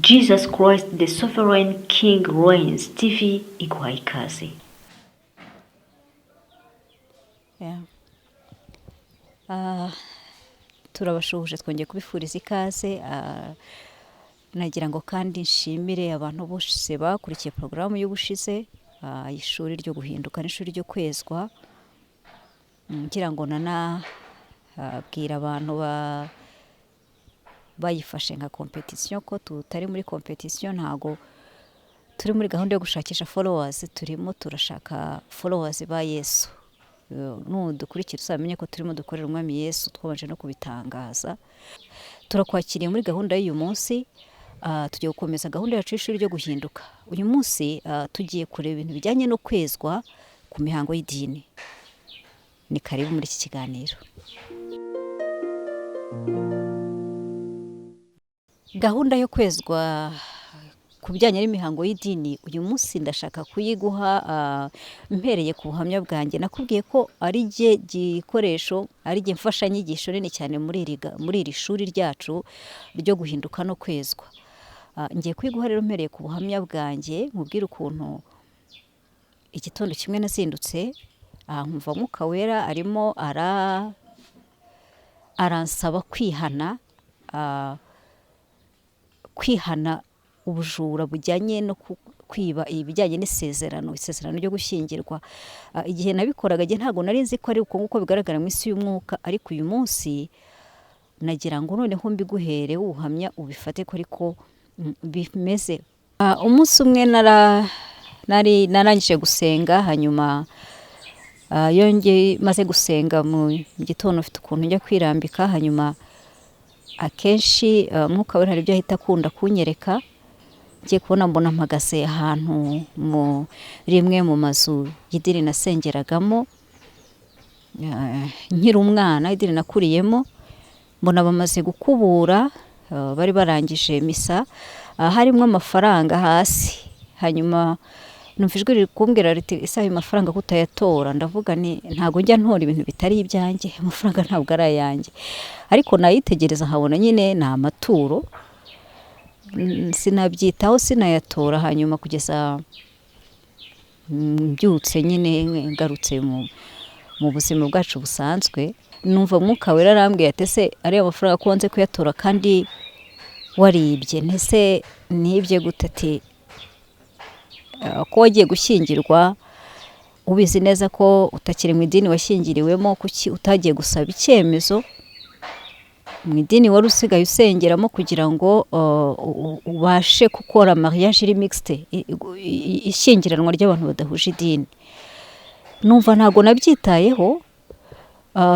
Jesus Christ the Sovereign King reigns TV iguha ikaze. Turabashuhuje twongeye kubifuriza ikaze. Nagira ngo kandi nshimire abantu bose bakurikiye porogaramu y'ubushize, ishuri ryo guhinduka n'ishuri ryo kwezwa. Ngira ngo bwira abantu bayifashe nka competition ko tutari muri competition, ntago turi muri gahunda yo gushakisha followers, turimo turashaka followers ba Yesu. Dukurikira uzamenye ko turimo dukorera umwami Yesu, twabanje no kubitangaza. Turakwakiriye muri gahunda y'uyu munsi. Tugiye gukomeza gahunda yacu y'ishuri ryo guhinduka. Uyu munsi tugiye kureba ibintu bijyanye no kwezwa ku mihango y'idini. Ni karibu muri iki kiganiro. Gahunda yo kwezwa ku bijyanye n'imihango y'idini, uyu munsi ndashaka kuyiguha mpereye ku buhamya bwanjye. Nakubwiye ko ari jye gikoresho, ari jye mfashanyigisho nini cyane muri iri shuri ryacu ryo guhinduka no kwezwa. Ngiye kuyiguha rero mpereye ku buhamya bwanjye, nkubwire ukuntu igitondo kimwe nazindutse, nkumva Mwuka Wera arimo aransaba kwihana ubujura bujyanye no kwiba ibijyanye n'isezerano ryo gushyingirwa. Igihe nabikoraga ntago nari nzi ko ari uko nguko bigaragara mu isi y'umwuka, ariko uyu munsi nagira ngo noneho mbiguhere ubuhamya ubifate ko ariko bimeze. Umunsi umwe narangije gusenga, hanyuma yongeye maze gusenga mu gitondo mfite ukuntu njya kwirambika, hanyuma akenshi Mwuka Wera hari ibyo ahita akunda kunyereka. Ngiye kubona mbona mpagaze ahantu mu rimwe mu mazu y'idini nasengeragamo nkiri umwana, idini nakuriyemo. Mbona bamaze gukubura, bari barangije misa, harimo amafaranga hasi. Hanyuma numva ijwi riri kumbwira riti, ese ayo mafaranga kutayatora? Ndavuga ntago njya ntora ibintu bitari ibyanjye, amafaranga ntabwo ari ayanjye. Ariko nayitegereza nkabona nyine ni amaturo, sinabyitaho, sinayatora. Hanyuma kugeza mbyutse nyine ngarutse mu buzima bwacu busanzwe, numva Mwuka Wera arambwiye ati, ese ariya mafaranga ko wanze kuyatora kandi waribye? Ntese nibye gute? Ati, ko wagiye gushyingirwa ubizi neza ko utakiri mu idini washyingiriwemo, kuki utagiye gusaba icyemezo mu idini wari usigaye usengeramo kugira ngo ubashe gukora mariage iri mixte, ishyingiranwa ry'abantu badahuje idini? Numva ntago nabyitayeho,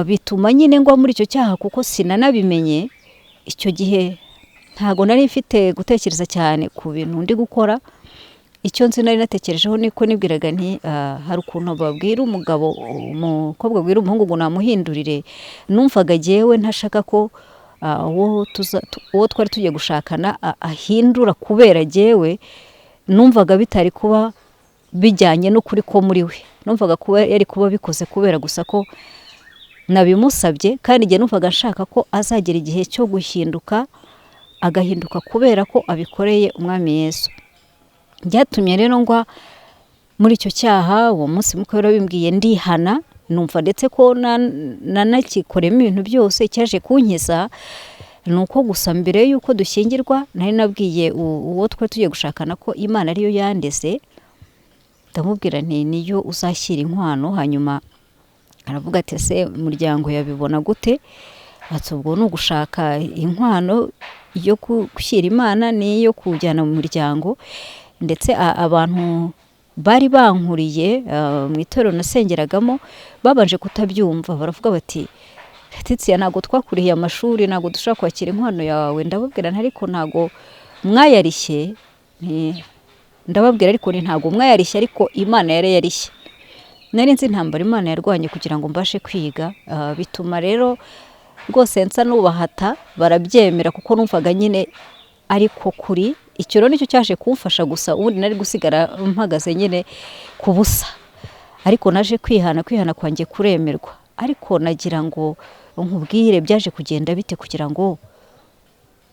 bituma nyine ngwa muri icyo cyaha kuko sinanabimenye. Icyo gihe ntago nari mfite gutekereza cyane ku bintu ndi gukora. Icyo nzi nari natekerejeho niko nibwiraga nti hari ukuntu babwira umukobwa abwira umuhungu ngo namuhindurire. Numvaga jyewe ntashaka ko uwo twari tugiye gushakana ahindura kubera jyewe. Numvaga bitari kuba bijyanye n'ukuri ko muri we. Numvaga kuba yari kuba bikoze kubera gusa ko nabimusabye, kandi jye numvaga nshaka ko azagera igihe cyo guhinduka, agahinduka kubera ko abikoreye umwami Yesu. Byatumye rero ngwa muri icyo cyaha. Uwo munsi Mwuka Wera bimbwiye ndihana, numva ndetse ko nanakikoremo ibintu byose. Cyaje kunkiza nuko gusa mbere y'uko dushyingirwa nari nabwiye uwo twari tugiye gushakana ko Imana ariyo yandeze. Ndamubwira nti niyo uzashyira inkwano. Hanyuma aravuga ati, ese umuryango yabibona gute? Ati, ubwo ni ugushaka inkwano yo gushyira Imana n'iyo kujyana mu muryango. Ndetse abantu bari bankuriye mu itorero nasengeragamo babanje kutabyumva, baravuga bati, Letitia, ntago twakuriye amashuri, ntago dushaka kwakira inkwano yawe. Ndababwira ariko ntago mwayarishye. Ndababwira ariko ntago mwayarishye, ariko Imana yari yarishye. Nari nzi intambara Imana yarwanye kugira ngo mbashe kwiga. Bituma rero rwose nsa n'ubahata, barabyemera kuko numvaga nyine ariko kuri. Icyo rero nicyo cyaje kumfasha gusa, ubundi nari gusigara mpagaze nyine ku busa. Ariko naje kwihana kwanjye kuremerwa. Ariko nagira ngo nkubwire byaje kugenda bite kugira ngo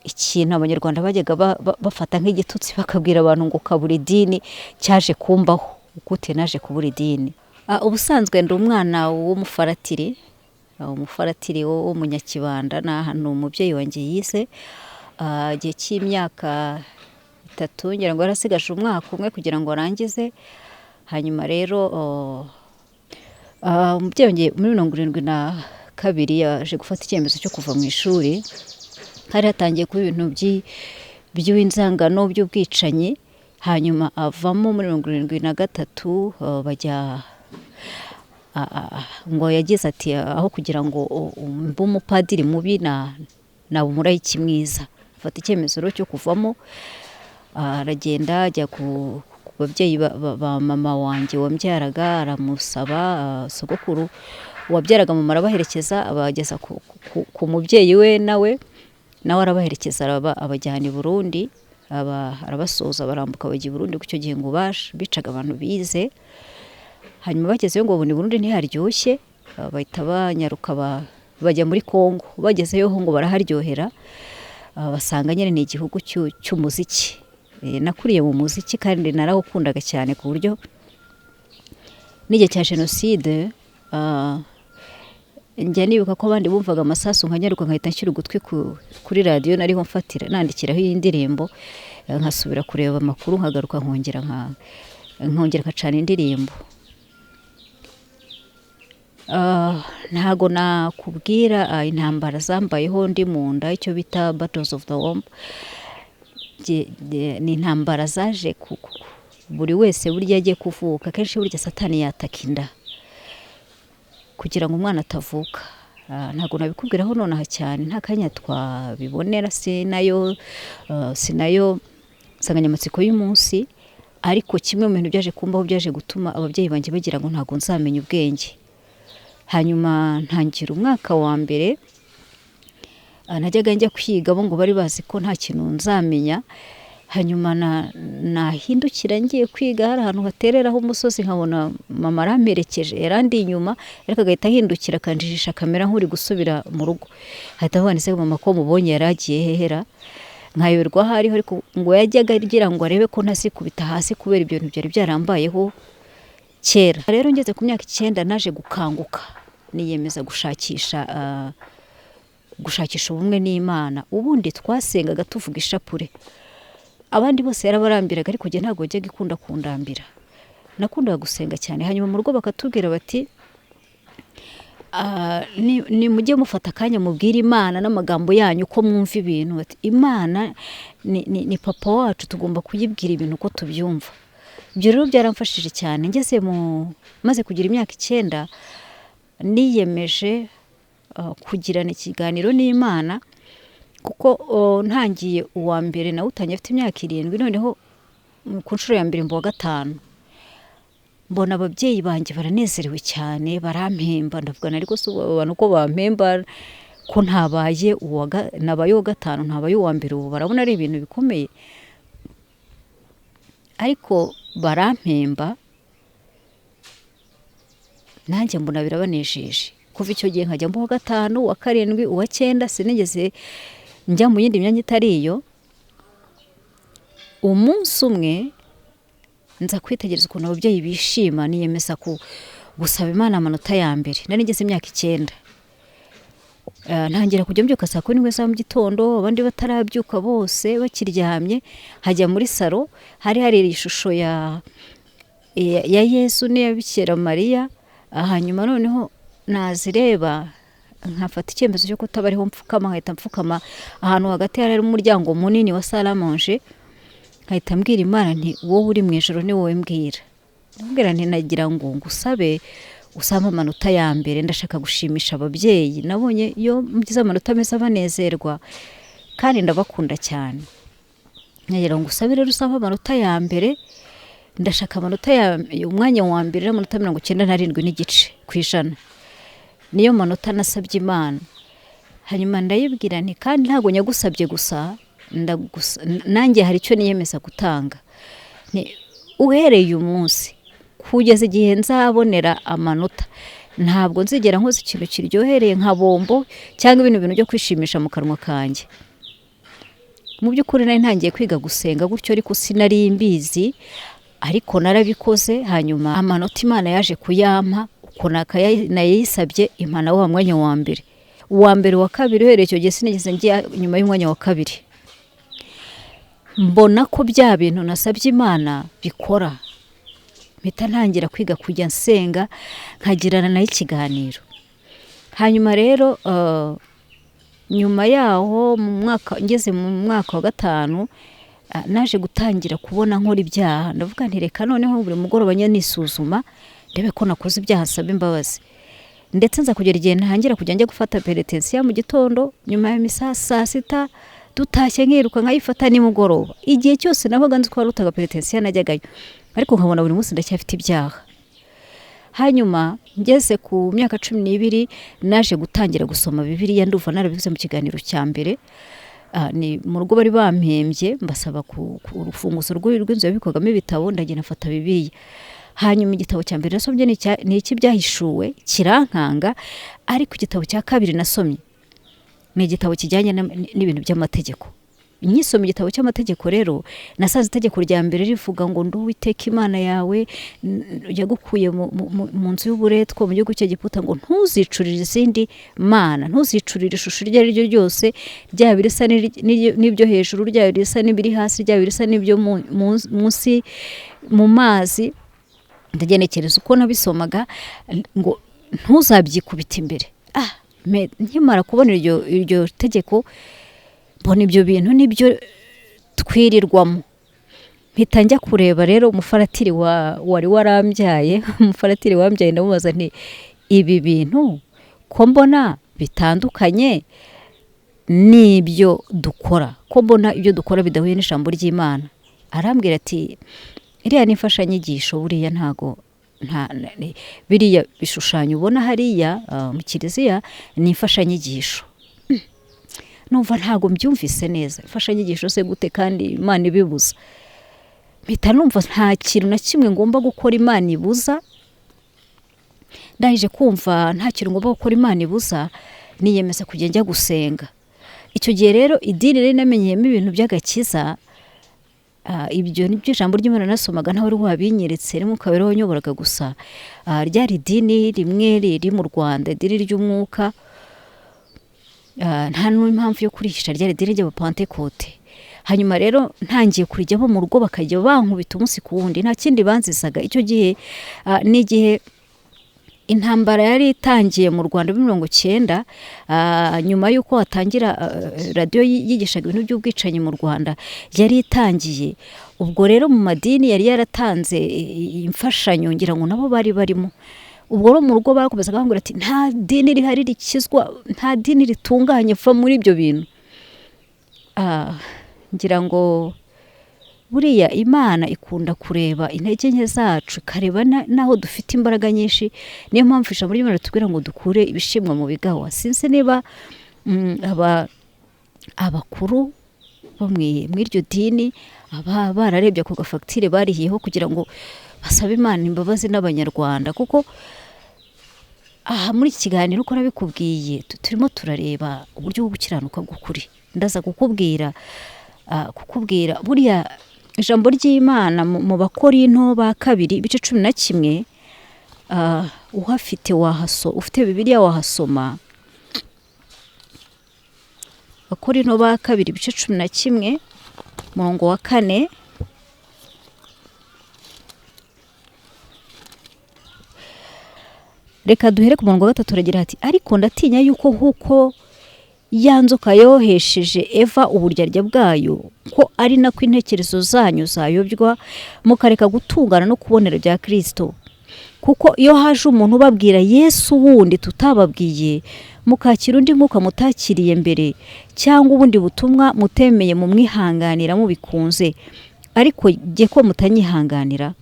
ikintu abanyarwanda bajyaga bafata nk'igitutsi bakabwira abantu ngo kabura idini cyaje kumbaho ukute naje kubura idini. Ubusanzwe ndi umwana w'umufaratiri, umufaratiri w'umunyakibanda, ni ahantu umubyeyi wanjye yize igihe cy'imyaka 3, ngira ngo yarasigaje umwaka umwe kugira ngo arangize. Hanyuma rero umubyeyi wanjye muri 72 yaje gufata icyemezo cyo kuva mu ishuri. Hari hatangiye kuba ibintu by'inzangano by'ubwicanyi, hanyuma avamo muri 73 bajya ngo yagize ati aho kugira ngo mbe umupadiri mubi na umurayiki mwiza, afata icyemezo cyo kuvamo. Aragenda ajya ku babyeyi ba mama wanjye wambyaraga, aramusaba. Sogokuru wabyaraga mama arabaherekeza abageza ku mubyeyi we, nawe arabaherekeza abajyana i Burundi, arabasoza barambuka bajya i Burundi. Icyo gihe ngo bicaga abantu bize. Hanyuma bagezeyo ngo babona i Burundi ntiharyoshye, bahita banyaruka bajya muri Kongo. Bagezeyo ngo baraharyohera, basanga nyine ni igihugu cy'umuziki. Nakuriye mu muziki kandi narawukundaga cyane, ku buryo n'igihe cya Jenoside njya nibuka ko abandi bumvaga amasasu nkanyaruka nkahita nshyira ugutwi kuri radiyo nariho mfatira nandikiraho iyi ndirimbo, nkasubira kureba amakuru, nkagaruka nkongera nkacana indirimbo. Ntago nakubwira intambara zambayeho ndi mu nda, icyo bita battles of the womb. Ni intambara zaje buri wese burya agiye kuvuka. Kenshi burya satani yataka inda kugira ngo umwana atavuka. Ntago nabikubwiraho nonaha cyane, nta kanya twabibonera, sinayo nsanganyamatsiko y'umunsi. Ariko kimwe mu bintu byaje kumbaho byaje gutuma ababyeyi banjye bagira ngo ntago nzamenya ubwenge. Hanyuma ntangira umwaka wa mbere, najyaga njya kwiga, bo ngo bari bazi ko nta kintu nzamenya. Hanyuma nahindukira ngiye kwiga, hari ahantu hatereraho umusozi, nkabona mama aramperekeje, yarandi inyuma, ariko agahita ahindukira akanjijisha kamera nk'uri gusubira mu rugo. Hahita habonetse mama ko mubonye yaragiye hehera, nkayoberwa aho ariho, ariko ngo yajyaga agira ngo arebe ko ntasikubita hasi kubera ibyo bintu byari byarambayeho kera. Rero ngeze ku myaka 9 naje gukanguka, niyemeza gushakisha ubumwe n'Imana. Ubundi twasengaga tuvuga ishapure, abandi bose yarabarambiraga, ariko njye ntabwo njyaga ikunda kundambira, nakundaga gusenga cyane. Hanyuma mu rugo bakatubwira bati ni mujye mufata akanya mubwira Imana n'amagambo yanyu ko mwumva ibintu. Bati Imana ni papa wacu, tugomba kuyibwira ibintu uko tubyumva. Ibyo rero byaramfashije cyane. Ngeze maze kugira imyaka 9 niyemeje kugirana ikiganiro n'Imana, kuko ntangiye uwa mbere nawe utangiye afite imyaka 7, noneho ku nshuro ya mbere mbo wa 5 mbona ababyeyi banjye baranezerewe cyane, barampemba. Ndavuga ariko se abantu ko bampemba ko nabaye uwa 5 ntabaye uwa mbere, ubu barabona ari ibintu bikomeye. Ariko barampemba, nanjye mbona birabanejeje. Kuva icyo gihe nkajya mu wa 5, uwa 7, uwa 9, sinigeze njya mu yindi myanya itari iyo. Umunsi umwe nza kwitegereza ukuntu ababyeyi bishima, niyemeza gusaba Imana amanota ya mbere. Nari ngeze imyaka 9, ntangira kujya mbyuka saa 7 za mu gitondo, abandi batarabyuka bose bakiryamye. Hajya muri salo, hari ishusho ya Yesu n'iya Bikira Mariya. Hanyuma noneho nazireba nkafata icyemezo cyo kutabariho mfukama, nkahita mfukama ahantu hagati hari umuryango munini wa salle à manger, nkahita mbwira Imana nti wowe uri mu ijoro ni wowe mbwira. Mbwira nti nagira ngo ngusabe usama amanota ya mbere, ndashaka gushimisha ababyeyi. Nabonye iyo mgize amanota meza banezerwa kandi ndabakunda cyane. Nagira ngo usabe rero usama amanota ya mbere, ndashaka amanota ya umwanya wa mbere n'amanota 97 ku ijana. Niyo manota nasabye Imana. Hanyuma ndayibwira nti kandi ntago nyagusabye gusa, nanjye hari icyo niyemeza gutanga. Uhereye umunsi kugeza igihe nzabonera amanota, ntabwo nzigera nkoze ikintu kiryohereye nka bombo cyangwa ibintu byo kwishimisha mu kanwa kanjye. mu by'ukuri nari ntangiye kwiga gusenga gutyo ariko sinari mbizi, ariko narabikoze. Hanyuma amanota Imana yaje kuyampa uko nayisabye, impana wa mwanya wa mbere, wa kabiri. Uhereye icyo gihe sinigeze njya nyuma y'umwanya wa kabiri. Mbona ko bya bintu nasabye Imana bikora, mpita ntangira kwiga kujya nsenga, nkagirana nayo ikiganiro. Hanyuma rero nyuma yaho ngeze mu mwaka wa 5 naje gutangira kubona nkora ibyaha. Ndavuga nti reka noneho buri mugoroba nisuzuma ndebe ko nakoze ibyaha, nsaba imbabazi. Ndetse nza kugera igihe ntangira kujya njya gufata penetensiya mu gitondo, nyuma ya misa saa 6 dutashye nkiruka nkayifata nimugoroba. Igihe cyose nabaga nzi ko warutaga penetensiya najyagayo, ariko nkabona buri munsi ndacyafite ibyaha. Hanyuma ngeze ku myaka 12 naje gutangira gusoma Bibiliya. Nduva narabivuze mu kiganiro cya mbere. Ni mu rugo bari bampembye mbasaba ku urufunguzo rw'inzu yabikwagamo ibitabo, ndagenda mfata Bibiliya. Hanyuma igitabo cya mbere nasomye ni iki byahishuwe, kirankanga. Ariko igitabo cya kabiri nasomye ni igitabo kijyanye n'ibintu by'amategeko. Nyisoma igitabo cy'amategeko rero nasanze itegeko rya mbere rivuga ngo ndi Uwiteka Imana yawe yagukuye mu nzu y'uburetwa mu gihugu cy'Egiputa, ngo ntuzicurire izindi mana, ntuzicurire ishusho iryo ari ryo ryose, ryaba irisa n'ibyo hejuru, ryaba irisa n'ibiri hasi, ryaba irisa n'ibyo munsi mu mazi. Ndagenekereza uko nabisomaga ngo ntuzabyikubita imbere. Nkimara kubona iryo tegeko, mbona ibyo bintu nibyo twirirwamo. Mpita njya kureba rero umufaratiri wari warambyaye, umufaratiri wambyaye, ndamubaza nti ibi bintu ko mbona bitandukanye n'ibyo dukora, ko mbona ibyo dukora bidahuye n'ijambo ry'Imana. Arambwira ati iriya ni imfashanyigisho, buriya ntago biriya bishushanyo ubona hariya mu kiliziya ni imfashanyigisho. Numva ntago mbyumvise neza, imfashanyigisho se gute kandi Imana ibibuza? Mpita numva nta kintu na kimwe ngomba gukora Imana ibuza. Ndangije kumva nta kintu ngomba gukora Imana ibuza, niyemeza kujya njya gusenga. Icyo gihe rero idini rero namenyeyemo ibintu by'agakiza. Ibyo nibyo ijambo ry'Imana nasomaga ntawe wabinyeretse, rimwe ukabera wanyoboraga gusa. Ryari idini rimwe riri mu Rwanda, idini ry'umwuka. Nta n'impamvu yo kurihisha, ryari idini ry'Abapantekote. Hanyuma rero ntangiye kurijyamo mu rugo, bakajya bankubita umunsi ku wundi, nta kindi banzizaga. Icyo gihe n'igihe intambara yari itangiye mu Rwanda muri 1990, nyuma y'uko hatangira radiyo yigishaga ibintu by'ubwicanyi mu Rwanda yari itangiye. Ubwo rero mu madini yari yaratanze imfashanyo, ngira ngo nabo bari barimo. Ubwo rero mu rugo barakomeza bambwira ati nta dini rihari rikizwa, nta dini ritunganye, va muri ibyo bintu. Ngira ngo buriya Imana ikunda kureba intege nke zacu, ikareba naho dufite imbaraga nyinshi. Niyo mpamvu ijambo ry'Imana ritubwira ngo dukure ibishimwa mu bigawa. Sinzi niba abakuru bo mw'iryo dini bararebye ku gafagitire barihiyeho kugira ngo basabe Imana imbabazi n'Abanyarwanda, kuko muri iki kiganiro uko nabikubwiye turimo turareba uburyo bwo gukiranuka bw'ukuri. Ndaza kukubwira buriya ijambo ry'Imana mu Bakorinto ba 2 ibice 11, uhafite ufite Bibiliya wahasoma. Bakorinto ba 2 ibice 11 murongo wa 4. Reka duhere ku murongo wa 3, turagira ati ariko ndatinya yuko huko ya nzoka yohesheje Eva uburyarya bwayo, ko ari nako intekerezo zanyu zayobywa mukareka gutungana no kubonera bya Kristo. Kuko iyo haje umuntu ubabwira Yesu wundi tutababwiye, mukakira undi mwuka mutakiriye mbere, cyangwa ubundi butumwa mutemeye mu mwihanganira mubikunze, ariko giye ko mutanyihanganira.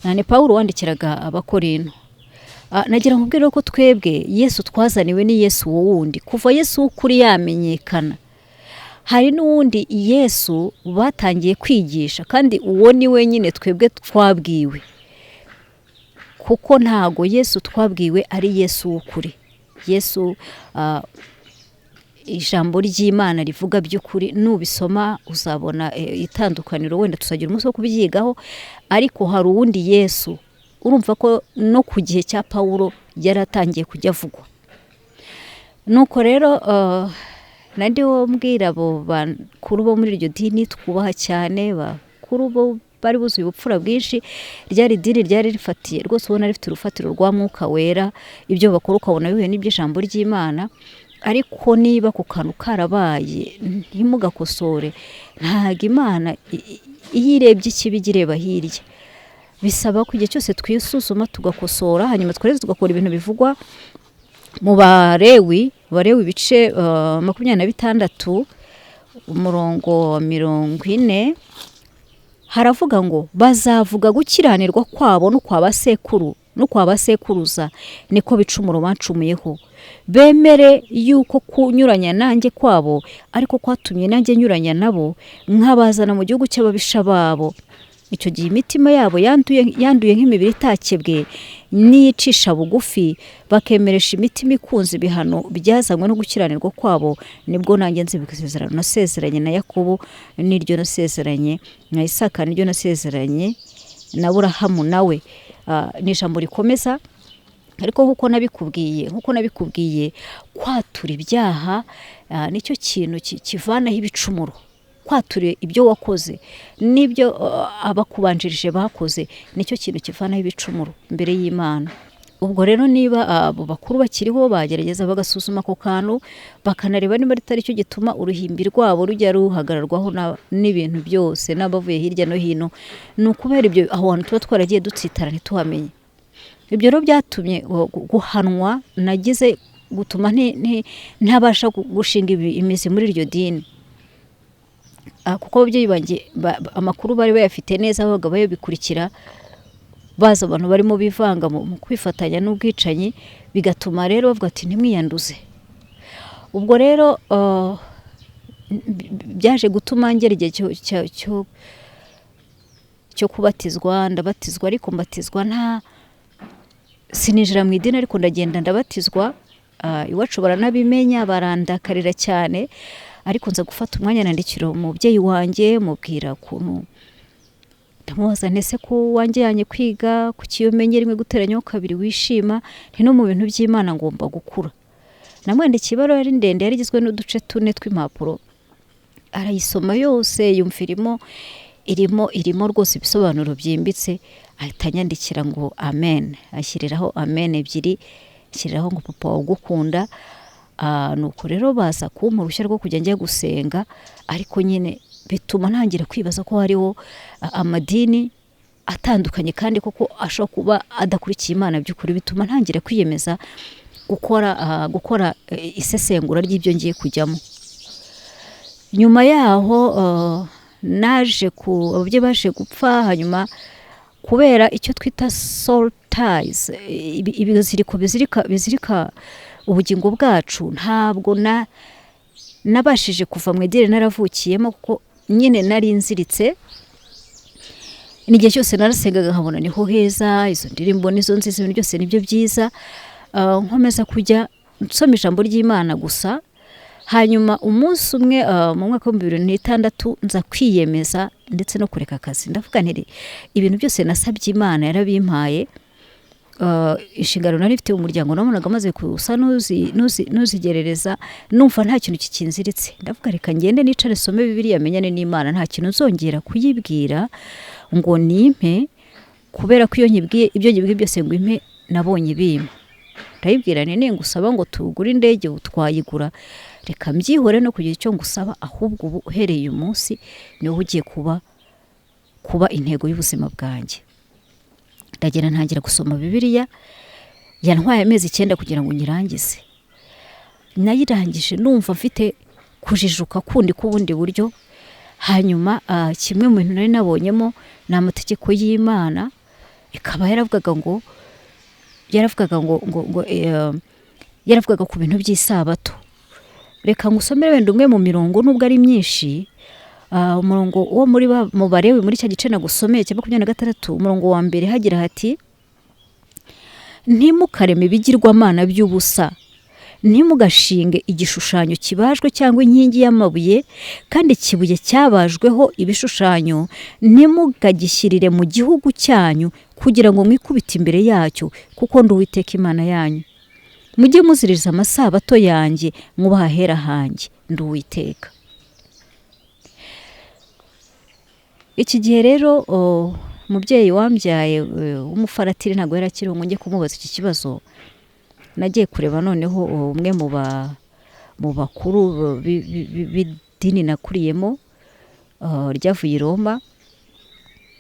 Nane Paulo wandikiraga Abakorinto. Nagira nkubwire ko twebwe Yesu twazaniwe ni Yesu wundi. Kuva Yesu kuri yamenyekana, hari n'uwundi Yesu batangiye kwigisha, kandi uwo ni wenyine twebwe twabwiwe. Kuko ntago Yesu twabwiwe ari Yesu w'ukuri. Yesu ijambo ry'Imana rivuga by'ukuri, nubisoma uzabona itandukaniro. Wenda tuzagira umunsi wo kubyigaho, ariko hari uwundi Yesu. Urumva ko no ku gihe cya Pawulo yaratangiye kujya avugwa. Nuko rero nandi wo mbwira abo bakuru bo muri iryo dini twubaha cyane, bakuru bo bari buzuye ubupfura bwinshi, ryari dini ryari rifatiye rwose, ubona rifite urufatiro rwa Mwuka Wera, ibyo bakora ukabona bihuye n'iby'ijambo ry'Imana. Ariko niba ku kantu karabaye ntimugakosore, ntago Imana iyo irebye ikibi ireba hirya. Bisaba ko igihe cyose twisuzuma tugakosora, hanyuma tugakora ibintu bivugwa mu Balewi ibice 26 umurongo 40, haravuga ngo bazavuga gukiranirwa kwabo no kwa basekuru no kwa basekuruza niko bicumuro bacumuyeho, bemere yuko kunyuranya nanjye kwabo ariko kwatumye nanjye nyuranya nabo, nkabazana mu gihugu cy'ababisha babo. Icyo gihe imitima yabo yanduye nk'imibiri itakebwe n'iyicisha bugufi, bakemeresha imitima ikunze ibihano byazanywe no gukiranirwa kwabo, nibwo nanjye nzibuka isezerano nasezeranye na Yakobo, n'iryo nasezeranye na Isaka, n'iryo nasezeranye na Aburahamu nawe. Ni ijambo rikomeza, ariko nkuko nabikubwiye kwatura ibyaha nicyo kintu kivanaho ibicumuro. Kwature ibyo wakoze n'ibyo abakubanjirije bakoze, nicyo kintu kivanaho ibicumuro imbere y'Imana. Ubwo rero niba abo bakuru bakiriho bagerageza bagasuzuma ako kantu, bakanareba niba ritari cyo gituma uruhimbi rwabo rujya ruhagararwaho n'ibintu byose n'abavuye hirya no hino, ni ukubera ibyo aho hantu tuba twaragiye dutsitara ntituhamenye. Ibyo rero byatumye guhanwa nagize gutuma ntabasha gushinga imizi muri iryo dini. Kuko ababyeyi banjye amakuru bari bayafite neza, babaga bayabikurikira, baza abantu barimo bivanga mu kwifatanya n'ubwicanyi, bigatuma rero bavuga ati ntimwiyanduze. Ubwo rero byaje gutuma ngera igihe cyo kubatizwa, ndabatizwa, ariko mbatizwa sininjira mu idini, ariko ndagenda ndabatizwa. Iwacu baranabimenya, barandakarira cyane, ariko nza gufata umwanya nandikira umubyeyi wanjye, mubwira ukuntu ndamubaza ntese ko wanjye yanye kwiga, kuki iyo menye rimwe guteranyaho kabiri wishima, nti no mu bintu by'Imana ngomba gukura. Namwandikiye ibaruwa yari ndende, yari igizwe n'uduce 4 tw'impapuro, arayisoma yose yumva irimo rwose ibisobanuro byimbitse, ahita anyandikira ngo amen, ashyiriraho amen 2, ashyiriraho ngo papa wagukunda. Nuko rero baza kumpa uruhushya rwo kujya njya gusenga, ariko nyine bituma ntangira kwibaza ko hariho amadini atandukanye kandi koko ashobora kuba adakurikiye Imana by'ukuri. Bituma ntangira kwiyemeza gukora isesengura ry'ibyo ngiye kujyamo. Nyuma yaho ababyeyi baje gupfa, hanyuma kubera icyo twita soul ties, ibiziriko bizirika ubugingo bwacu, ntabwo nabashije kuva mu idini naravukiyemo, kuko nyine nari nziritse. N'igihe cyose narasengaga nkabona niho heza, izo ndirimbo nizo nziza, ibintu byose nibyo byiza. Nkomeza kujya nsoma ijambo ry'Imana gusa. Hanyuma umunsi umwe mu mwaka wa 2006 nza kwiyemeza ndetse no kureka akazi. Ndavuga nti ibintu byose nasabye Imana yarabimpaye. Inshingano nari mfite umuryango nabonaga amaze kusa nuzigerereza, numva nta kintu kikinziritse. Ndavuga reka ngende nicare some Bibiliya, menyane n'Imana, nta kintu nzongera kuyibwira ngo nimpe, kubera ko iyo nyibwiye ibyo nyibwiye byose ngo impe nabonye bimpa. Ndayibwira nti ngusaba ngo tugure indege utwayigura, reka mbyihore no kugira icyo ngusaba, ahubwo ubu uhereye uyu munsi niho ugiye kuba intego y'ubuzima bwanjye. Ndagenda ntangira gusoma Bibiliya, yantwaye amezi 9 kugira ngo nyirangize. Nayirangije numva mfite kujijuka kundi kubundi buryo. Hanyuma kimwe mu bintu nari nabonyemo ni amategeko y'Imana, ikaba yaravugaga ku bintu by'isabato. Reka ngusomere wenda umwe mu mirongo nubwo ari myinshi. Umurongo wo mu Balewi muri cya gice nagusomeye cya 26 umurongo wa mbere hagira hati: ntimukareme ibigirwamana by'ubusa ntimugashinge igishushanyo kibajwe cyangwa inkingi y'amabuye, kandi ikibuye cyabajweho ibishushanyo ntimukagishyirire mu gihugu cyanyu kugira ngo mwikubite imbere yacyo, kuko ndi Uwiteka Imana yanyu. Mujye muziririza amasabato yanjye mwubahe ahera hanjye, ndi Uwiteka. Iki gihe rero umubyeyi wambyaye w'umufaratiri ntabwo yari akiriho ngo njye kumubaza iki kibazo. Nagiye kureba noneho umwe mu bakuru b'idini nakuriyemo ryavuye i Roma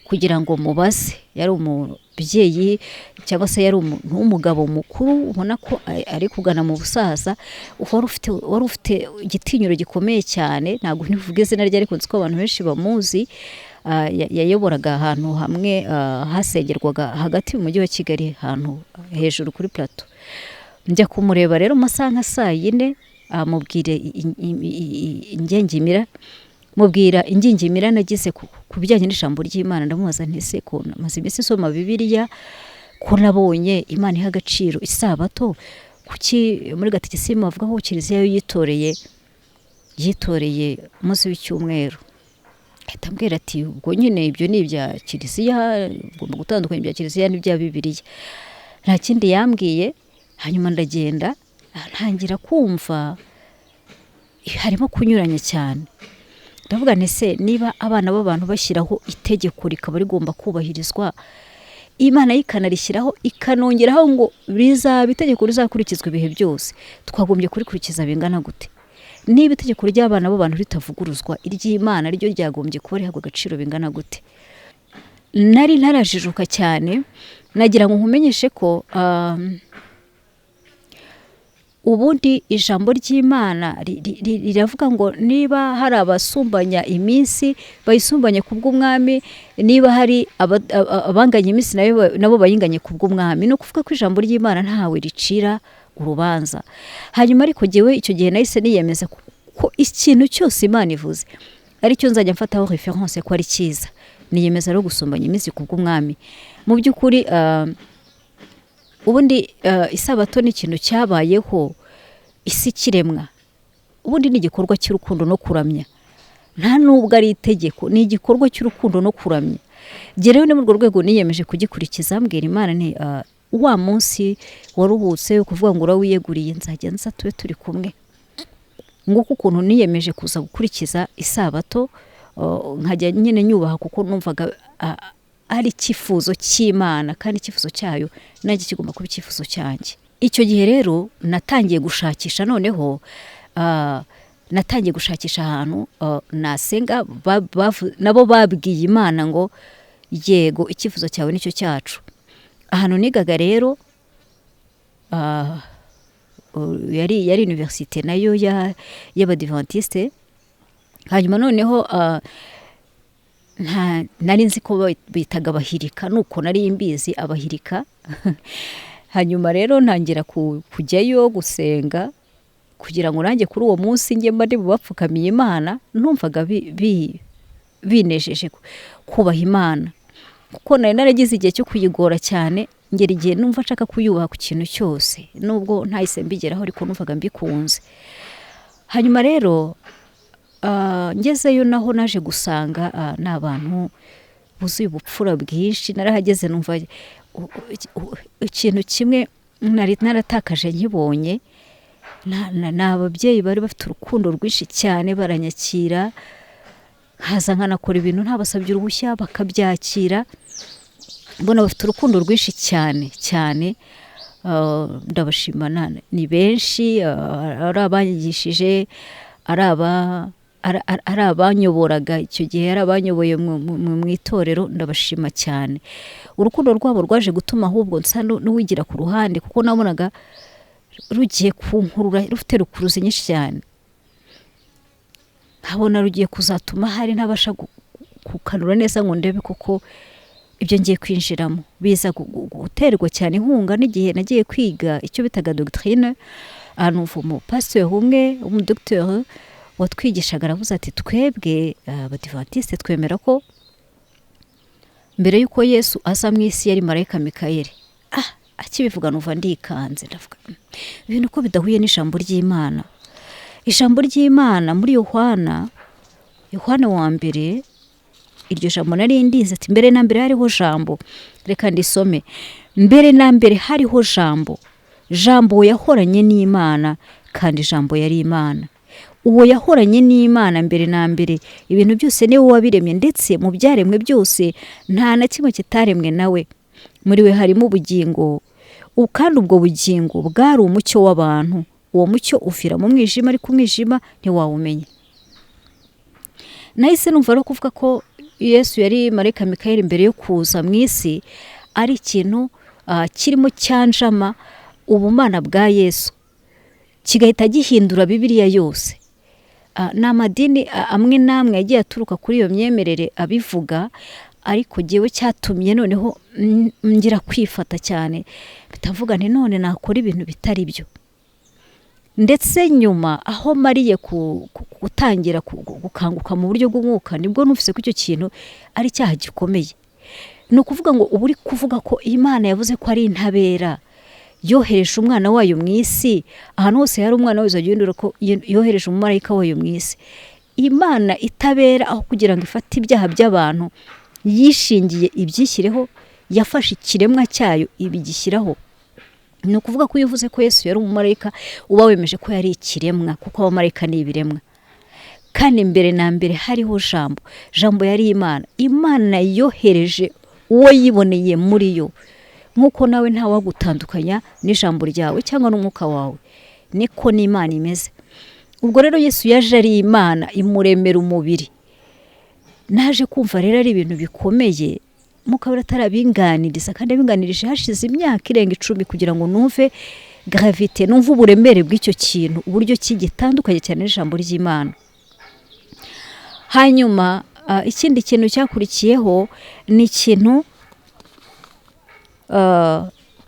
kugira ngo mubaze. Yari umubyeyi cyangwa se yari umuntu w'umugabo mukuru ubona ko ari kugana mu busaza, wari ufite igitinyiro gikomeye cyane. Ntabwo ntivuge izina rye ariko nzi ko abantu benshi bamuzi. Yayoboraga ahantu hamwe hasengerwaga hagati mu mujyi wa Kigali, ahantu hejuru kuri plateau. Njya kumureba rero mu masaha nka 4:00, mubwire ingingimira nagize ku bijyanye n'ijambo ry'Imana. Ndamubaza nti ese ko maze iminsi nsoma Bibiliya, ko nabonye Imana iha agaciro isabato, kuki muri gatekisimu bavuga ko Kiliziya yo yitoreye umunsi w'icyumweru? Ahita ambwira ati ubwo nyine ibyo ni ibya Kiliziya, ugomba gutandukanya ibya Kiliziya n'ibya Bibiliya. Nta kindi yambwiye. Hanyuma ndagenda ntangira kumva harimo kunyuranya cyane. Ndavuga nti se niba abana b'abantu bashyiraho itegeko rikaba rigomba kubahirizwa, Imana yikanarishyiraho ikanongeraho ngo rizaba itegeko rizakurikizwa ibihe byose, twagombye kurikurikiza bingana gute? Niba itegeko ry'abana b'abantu ritavuguruzwa, iry'Imana ryo ryagombye kuba rihabwa agaciro bingana gute? Nari narajijuka cyane. Nagira ngo nkumenyeshe ko ubundi ijambo ry'Imana riravuga ngo niba hari abasumbanya iminsi bayisumbanye kubw'umwami, niba hari abanganya iminsi nabo bayinganye kubw'umwami. No kuvuga ko ijambo ry'Imana ntawe ricira urubanza. Hanyuma ariko jyewe icyo gihe nahise niyemeza ko ikintu cyose Imana ivuze ari cyo nzajya mfataho reference ko ari cyiza. Niyemeza rero gusumbanya iminsi kubw'umwami. Mu by'ukuri ubundi isabato ni ikintu cyabayeho isi kiremwa. Ubundi ni igikorwa cy'urukundo no kuramya, nta nubwo ari itegeko, ni igikorwa cy'urukundo no kuramya. Jye rero ni muri urwo rwego niyemeje kugikurikiza. Mbwira Imana nti wa munsi waruhutse kuvuga ngo urawiyeguriye, nzajya nza tube turi kumwe. Nguko ukuntu niyemeje kuza gukurikiza isabato, nkajya nyine nyubaha kuko numvaga ari icyifuzo cy'Imana, kandi icyifuzo cyayo nanjye kigomba kuba icyifuzo cyanjye. Icyo gihe rero natangiye gushakisha, noneho natangiye gushakisha ahantu nasenga. Nabo babwiye Imana ngo yego icyifuzo cyawe nicyo cyacu. Ahantu nigaga rero yari universite nayo y'Abadiventiste. Hanyuma noneho nari nzi ko bitaga abahirika, nuko nari imbizi abahirika. Hanyuma rero ntangira kujyayo gusenga kugira ngo nanjye kuri uwo munsi njye mba ndi bubapfukamiye Imana. Numvaga binejeje kubaha Imana, kuko nari naragize igihe cyo kuyigora cyane. Ngera igihe numva nshaka kuyubaha ku kintu cyose, nubwo ntahise mbigeraho ariko numvaga mbikunze. Hanyuma rero ngezeyo naho naje gusanga n'abantu buzuye ubupfura bwinshi. Narahageze numva ikintu kimwe nari naratakaje nkibonye. Ni ababyeyi bari bafite urukundo rwinshi cyane, baranyakira, haza nkanakora ibintu ntabasabye uruhushya bakabyakira. Mbona bafite urukundo rwinshi cyane cyane. Ndabashima. Ni benshi, ari abanyigishije, ari abanyoboraga icyo gihe, ari abanyoboye mu itorero. Ndabashima cyane. Urukundo rwabo rwaje gutuma ahubwo nsa n'uwigira ku ruhande, kuko nabonaga rugiye kunkurura, rufite rukuruzi nyinshi cyane. Nkabona rugiye kuzatuma hari ntabasha kukanura neza ngo ndebe kuko ibyo ngiye kwinjiramo biza guterwa cyane inkunga. N'igihe nagiye kwiga icyo bitaga doctrine, ahantu umupasiteri umwe w'umudokiteri watwigishaga aravuze ati twebwe Abadiventiste twemera ko mbere y'uko Yesu aza mu isi yari marayika Mikayeli. akibivuga numva ndikanze, ndavuga ibintu ko bidahuye n'ijambo ry'Imana. Ijambo ry'Imana muri Yohana wa mbere, iryo jambo nari ndize ati mbere na mbere hariho jambo. Reka ndisome. Mbere na mbere hariho jambo, jambo yahoranye n'Imana, kandi jambo yari Imana. Uwo yahoranye n'Imana mbere na mbere, ibintu byose niwe wabiremye, ndetse mu byaremwe byose nta na kimwe kitaremwe nawe. Muri we harimo ubugingo, kandi ubwo bugingo bwari umucyo w'abantu. Uwo mucyo ufira mu mwijima, ariko umwijima ntiwawumenya. Nahise numva no kuvuga ko Yesu yari marayika Mikayeli mbere yo kuza mu isi ari ikintu kirimo cyanjama ubumana bwa Yesu, kigahita gihindura Bibiliya yose. N'amadini amwe namwe yagiye aturuka kuri iyo myemerere abivuga, ariko jyewe cyatumye noneho ngira kwifata cyane, bitavuga nti none nakora ibintu bitari byo. Ndetse nyuma aho mariye gutangira gukanguka mu buryo bw'umwuka, nibwo numvise ko icyo kintu ari icyaha gikomeye. Ni ukuvuga ngo ubu uri kuvuga ko Imana yavuze ko ari intabera, yohereje umwana wayo mu isi. Ahantu hose hari umwana wese agendera ko yohereje umumarayika wayo mu isi. Imana itabera, aho kugira ngo ifate ibyaha by'abantu, yishingiye ibyishyireho, yafashe ikiremwa cyayo ibigishyiraho. Ni ukuvuga ko iyo uvuze ko Yesu yari umumarayika, uba wemeje ko yari ikiremwa, kuko abamarayika ni ibiremwa. Kandi mbere na mbere hariho jambo, jambo yari Imana. Imana yohereje uwo yiboneye muri yo. Nk'uko nawe ntawagutandukanya n'ijambo ryawe cyangwa n'umwuka wawe, niko n'Imana imeze. Ubwo rero Yesu yaje ari Imana, imuremera umubiri. Naje kumva rero ari ibintu bikomeye, mukabura atarabinganiriza, kandi abinganirije hashize imyaka irenga 10 kugira ngo numve gravité, numve uburemere bw'icyo kintu, uburyo kigitandukanye cyane n'ijambo ry'Imana. Hanyuma ikindi kintu cyakurikiyeho ni ikintu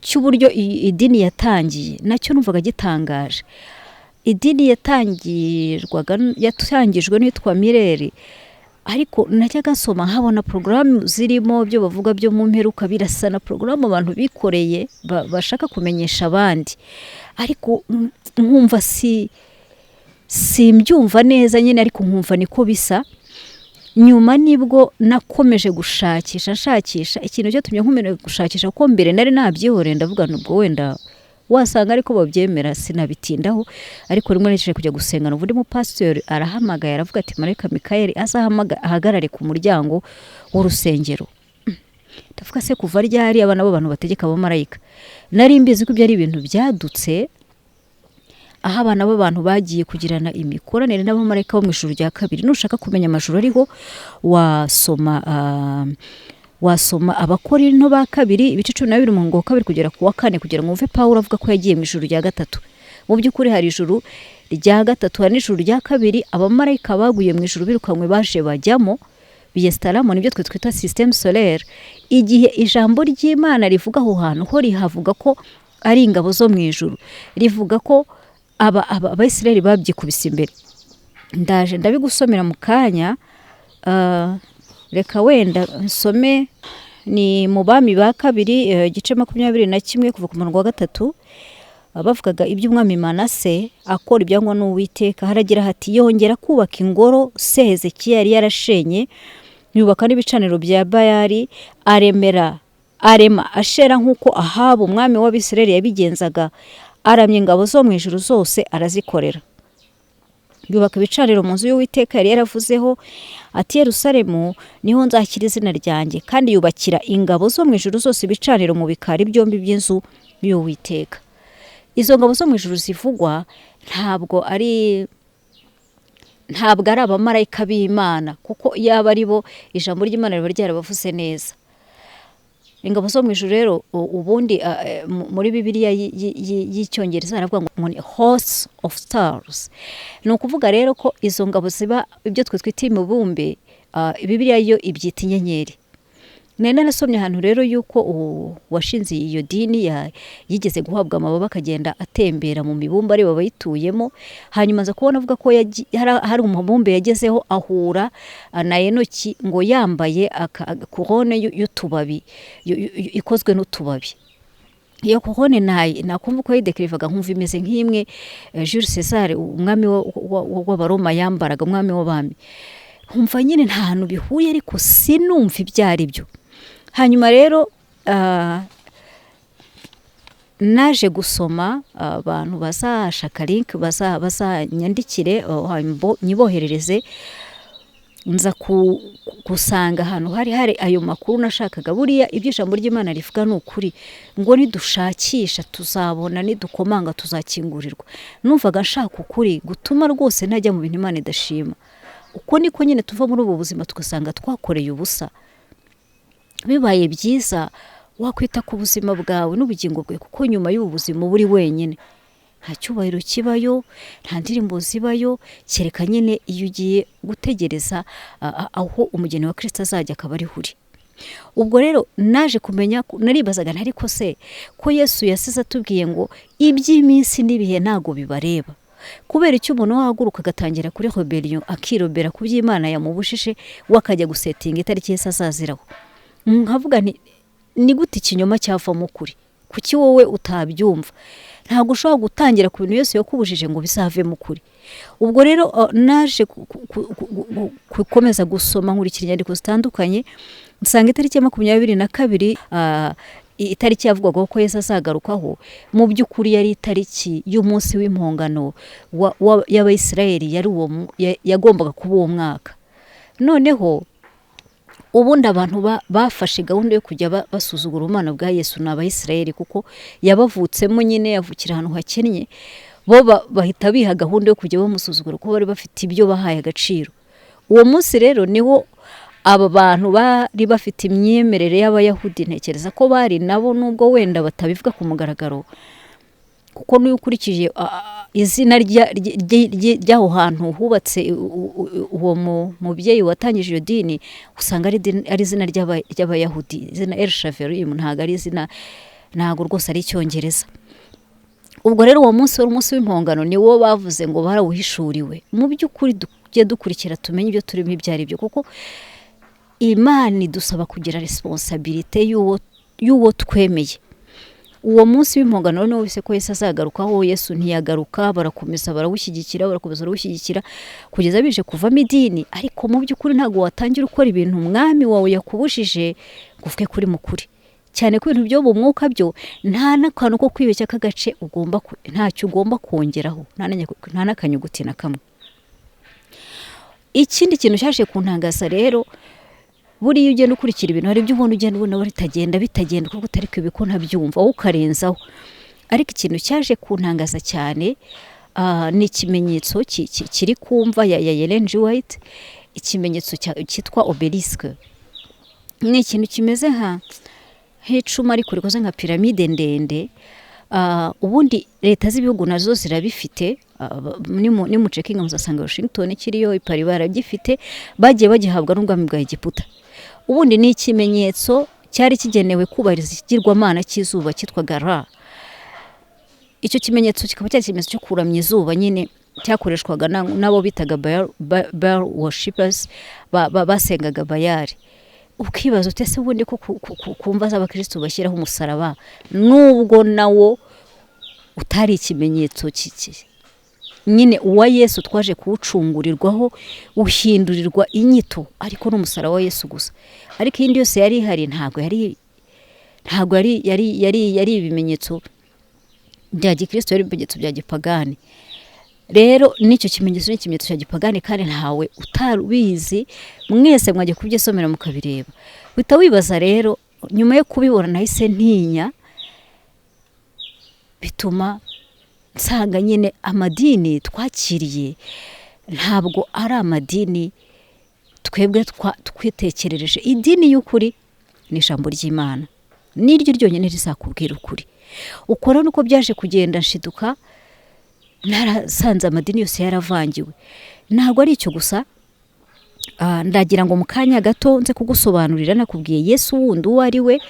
cy'uburyo idini yatangiye, nacyo numvaga gitangaje. Idini yatangijwe n'itwa Mireri, ariko najyaga nsoma nkabona porogaramu zirimo byo bavuga byo mu mperuka, birasa na porogaramu abantu bikoreye bashaka kumenyesha abandi, ariko nkumva simbyumva neza nyine, ariko nkumva niko bisa. Nyuma nibwo nakomeje nshakisha ikintu cyatumye nkomera gushakisha, ko mbere nari nabyihoreye, ndavuga nubwo wenda wasanga ariko babyemera, sinabitindaho. Ariko rimwe nishije kujya gusenga, n'ubundi mu pastor arahamagaye, aravuga ati marayika Mikayeli ahagarare ku muryango w'urusengero. Ndavuga se kuva ryari abana b'abantu bategeka abamarayika? Nari mbizi ko byari ibintu byadutse, aho abana b'abantu bagiye kugirana imikoranire n'abamarayika bo mu ijuru rya kabiri. Nushaka kumenya amajuru ariho, wasoma Abakorinto ba kabiri ibice 12 umurongo wa 2 kugera ku wa 4, kugira ngo umve Pawulo avuga ko yagiye mu ijuru rya gatatu. Mu by'ukuri hari ijuru rya gatatu, hari n'ijuru rya kabiri. Abamarayika baguye mu ijuru birukanywe baje bajyamo, biyestaramo, nibyo twe twita système solaire. Igihe ijambo ry'Imana rivuga aho hantu ho, rihavuga ko ari ingabo zo mu ijuru, rivuga ko Abayisiraheli babyikubise imbere. Ndaje ndabigusomera mu kanya. Reka wenda nsome, ni mu Bami ba kabiri igice 21 kuva ku murongo wa 3. Bavugaga iby'umwami Manase akora ibyangwa n'Uwiteka. Haragira hati yongera kubaka ingoro se Hezekiya yari yarashenye, yubaka n'ibicaniro bya Bayali, arema Ashera nk'uko Ahabu umwami w'Abisirayeli yabigenzaga. Aramye ingabo zo mu ijuru zose arazikorera. Yubaka ibicaniro mu nzu y'Uwiteka yari yaravuzeho ati Yerusalemu niho nzakira izina ryanjye, kandi yubakira ingabo zo mu ijuru zose ibicaniro mu bikari byombi by'inzu y'Uwiteka. Izo ngabo zo mu ijuru zivugwa ntabwo ari abamarayika b'Imana, kuko yaba ari bo ijambo ry'Imana riba ryarabavuze neza. Ingabo zo mu ijuru rero ubundi muri Bibiliya y'icyongereza haravuga ngo ni hosts of stars. Ni ukuvuga rero ko izo ngabo ziba ibyo twe twita imibumbe, Bibiliya yo ibyita inyenyeri. Nari narasomye ahantu rero yuko washinze iyo dini yigeze guhabwa amababa akagenda atembera mu mibumbe ari babayituyemo. Hanyuma aza kubona avuga ko hari umubumbe yagezeho ahura na Enoki, ngo yambaye korone y'utubabi ikozwe n'utubabi. iyo kohone nakumva uko yidekirivaga nkumva imeze nk'imwe Jules César umwami w'abaroma yambaraga, umwami w'abami, nkumva nyine nta hantu bihuye ariko sinumva ibyo ari byo. Hanyuma rero naje gusoma abantu bazashaka link bazanyandikire nyiboherereze, nza gusanga ahantu hari ayo makuru nashakaga. Buriya iby'ijambo ry'Imana rivuga ni ukuri, ngo nidushakisha tuzabona, nidukomanga tuzakingurirwa. Numvaga nshaka ukuri gutuma rwose ntajya mu bintu Imana idashima. Uko niko nyine tuva muri ubu buzima tugasanga twakoreye ubusa. Bibaye byiza wakwita ku buzima bwawe n'ubugingo bwawe, kuko nyuma y'ubu buzima buri wenyine, nta cyubahiro kibayo, nta ndirimbo zibayo, kereka nyine iyo ugiye gutegereza aho umugeni wa Kristo azajya akaba ari huri. Ubwo rero naje kumenya, naribazaga ariko se ko Yesu yasize atubwiye ngo iby'iminsi n'ibihe ntago bibareba, kubera icyo umuntu wahaguruka agatangira kuri rebellion akirobera ku by'Imana yamubujije, wakajya gusetinga itariki Yesu azaziraho. Nkavuga ni gute ikinyoma cyavamo ukuri? Kuki wowe utabyumva? Ntabwo ushobora gutangira ku bintu Yesu yakubujije ngo bizavemo ukuri. Ubwo rero naje gukomeza gusoma nkurikira inyandiko zitandukanye, nsanga itariki ya 22 itariki yavugwaga ko Yesu azagarukaho, mu by'ukuri yari itariki y'umunsi w'impongano y'Abayisiraheli, yagombaga kuba uwo mwaka. Noneho ubundi abantu bafashe gahunda yo kujya basuzugura umwana bwa Yesu n'Abayisiraheli, kuko yabavutsemo nyine, yavukira ahantu hakennye, bo bahita biha gahunda yo kujya bamusuzugura kuko bari bafite ibyo bahaye agaciro. Uwo munsi rero niwo aba bantu bari bafite imyemerere y'Abayahudi, ntekereza ko bari nabo nubwo wenda batabivuga ku mugaragaro, kuko niyo ukurikije izina ry'aho hantu hubatse uwo mubyeyi watangije iyo dini, usanga ari izina ry'Abayahudi, izina El Shaverim, ntago ari izina, ntago rwose ari Icyongereza. Ubwo rero uwo munsi wari umunsi w'impongano, ni wo bavuze ngo barawuhishuriwe. Mu by'ukuri tujye dukurikira tumenye ibyo turimo ibyo ari byo, kuko Imana idusaba kugira responsabilité y'uwo twemeye. Uwo munsi w'impongano niwo wise ko Yesu azagarukaho. Yesu ntiyagaruka, barakomeza barawushyigikira kugeza bije kuvamo idini. Ariko mu by'ukuri ntago watangira ukora ibintu umwami wawe yakubujije kuvuge kuri mukuri, cyane ko ibintu byo mu mwuka byo nta nakantu ko kwibeshya kagace ntacyo ugomba kongeraho, nta nakanyuguti na kamwe. Ikindi kintu cyaje kuntangaza rero, buriya ugenda ukurikira ibintu hari ibyo ubona ugenda ubona bitagenda kuko utari kubiko ntabyumva, wowe ukarenzaho. Ariko ikintu cyaje kuntangaza cyane ni ikimenyetso kiri kumva ya Ellen G. White, ikimenyetso cyitwa obelisk. Ni ikintu kimeze nk'icuma ariko rikoze nka piramide ndende. Ubundi leta z'ibihugu nazo zirabifite, ni mu checking muzasanga Washington kiriyo, Paris baragifite, bagiye bagihabwa n'ubwami bwa Egiputa. Ubundi ni ikimenyetso cyari kigenewe kubahiriza ikigirwamana cy'izuba cyitwaga Ra. Icyo kimenyetso kikaba cyari ikimenyetso cyo kuramya izuba, nyine cyakoreshwaga nabo bitaga Baal worshippers, basengaga Bayali. Ukibaza utese ubundi ko kumva z'abakristo bashyiraho umusaraba, nubwo nawo utari ikimenyetso nyine uwa Yesu twaje kuwucungurirwaho, uhindurirwa inyito, ariko n'umusaraba wa Yesu gusa. Ariko iyindi yose yari ihari ntago yari ibimenyetso bya gikristo, yari ibimenyetso bya gipagani. Rero nicyo kimenyetso ni ikimenyetso cya gipagani, kandi ntawe utabizi, mwese mwajya kubyesomera mukabireba. Bita wibaza rero, nyuma yo kubibona nahise ntinya, bituma nsanga nyine amadini twakiriye ntabwo ari amadini twebwe twitekerereje. Idini y'ukuri ni ijambo ry'Imana, niryo ryonyine rizakubwira ukuri. Ukora nuko byaje kugenda nshiduka, narasanze amadini yose yaravangiwe. Ntabwo ari icyo gusa, ndagira ngo mu kanya gato nze kugusobanurira. Nakubwiye Yesu wundi uwo ari we,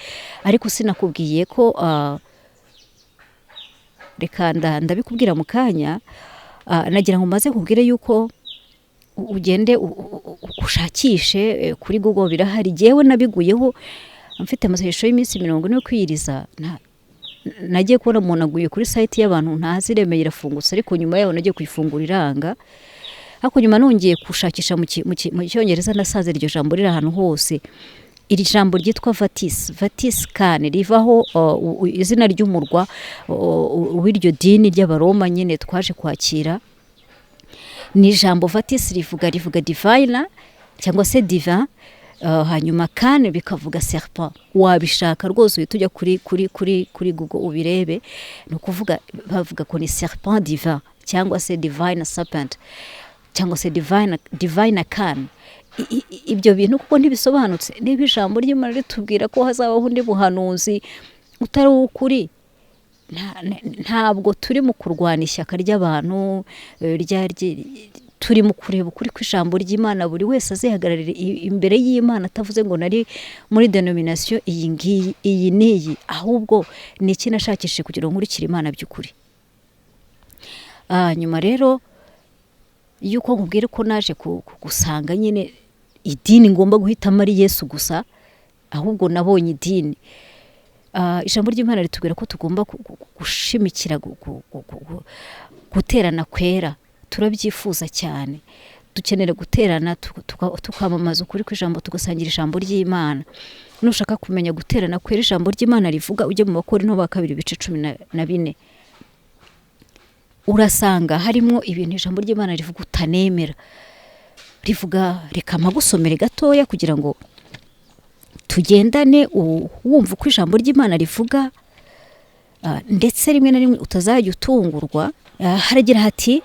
ariko sinakubwiye ko reka ndabikubwira mu kanya. Nagira ngo maze kubwire yuko ugende ushakishe kuri Google, birahari. Jewe nabiguyeho mfite amasengesho y'iminsi 40 kwiriza, nagiye kubona umuntu aguye kuri site y'abantu ntazi iremeye irafungutse, ariko nyuma yaho nagiye kuyifungura iranga. Ariko nyuma nongeye gushakisha mu cyongereza nasaze iryo jambo riri ahantu hose. Iri jambo ryitwa Vatican rivaho izina ry'umurwa w'iryo dini ry'abaroma nyine twaje kwakira. Ni ijambo Vatis rivuga divine cyangwa se divin, hanyuma kan bikavuga serpent. Wabishaka rwose uhita ujya kuri Google ubirebe, ni ukuvuga bavuga ko ni serpent divin cyangwa se divine serpent cyangwa se divine can. Ibyo bintu kuko ntibisobanutse. Niba ijambo ry'Imana ritubwira ko hazabaho undi buhanuzi utari ukuri, ntabwo turi mu kurwana ishyaka ry'abantu, turi mu kureba ukuri kw'ijambo ry'Imana. Buri wese azihagararira imbere y'Imana atavuze ngo nari muri denomination iyi ngiyi iyi niyi, ahubwo ni iki nashakishije kugira ngo nkurikire Imana by'ukuri. Nyuma rero yuko nkubwire ko naje gusanga nyine idini ngomba guhitamo ari Yesu gusa, ahubwo nabonye idini. Ijambo ry'Imana ritubwira ko tugomba gushimikira guterana kwera. Turabyifuza cyane, dukenera guterana tukamamaza ukuri kw'ijambo, tugasangira ijambo ry'Imana. Nushaka kumenya guterana kwera ijambo ry'Imana rivuga, ujye mu Bakorinto ba 2:14 urasanga harimo ibintu ijambo ry'Imana rivuga utanemera. Rivuga, reka magusomere gatoya kugira ngo tugendane wumva uko ijambo ry'Imana rivuga, ndetse rimwe na rimwe utazajya utungurwa. Haragira hati,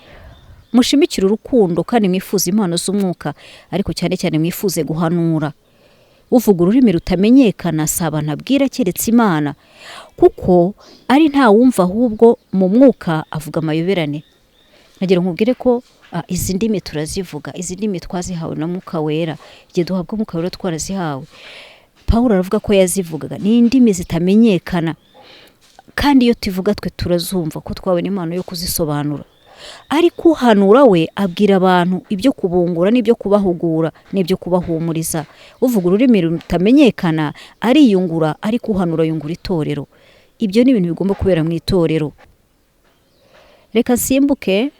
mushimikire urukundo kandi mwifuze impano z'umwuka, ariko cyane cyane mwifuze guhanura. Uvuga ururimi rutamenyekana saba ntabwira keretse Imana, kuko ari nta wumva, ahubwo mu mwuka avuga amayoberane. Nagira nkubwire ko izi ndimi turazivuga, izi ndimi twazihawe na Mwuka Wera. Igihe duhabwa Mwuka Wera twarazihawe. Pawulo aravuga ko yazivugaga, ni indimi zitamenyekana, kandi iyo tuvuga twe turazumva ko twawe n'impano yo kuzisobanura. Ariko uhanura we abwira abantu ibyo kubungura n'ibyo kubahugura n'ibyo kubahumuriza. Uvuga ururimi rutamenyekana ariyungura, ariko uhanura yungura itorero. Ibyo ni ibintu bigomba kubera mu itorero. Reka simbuke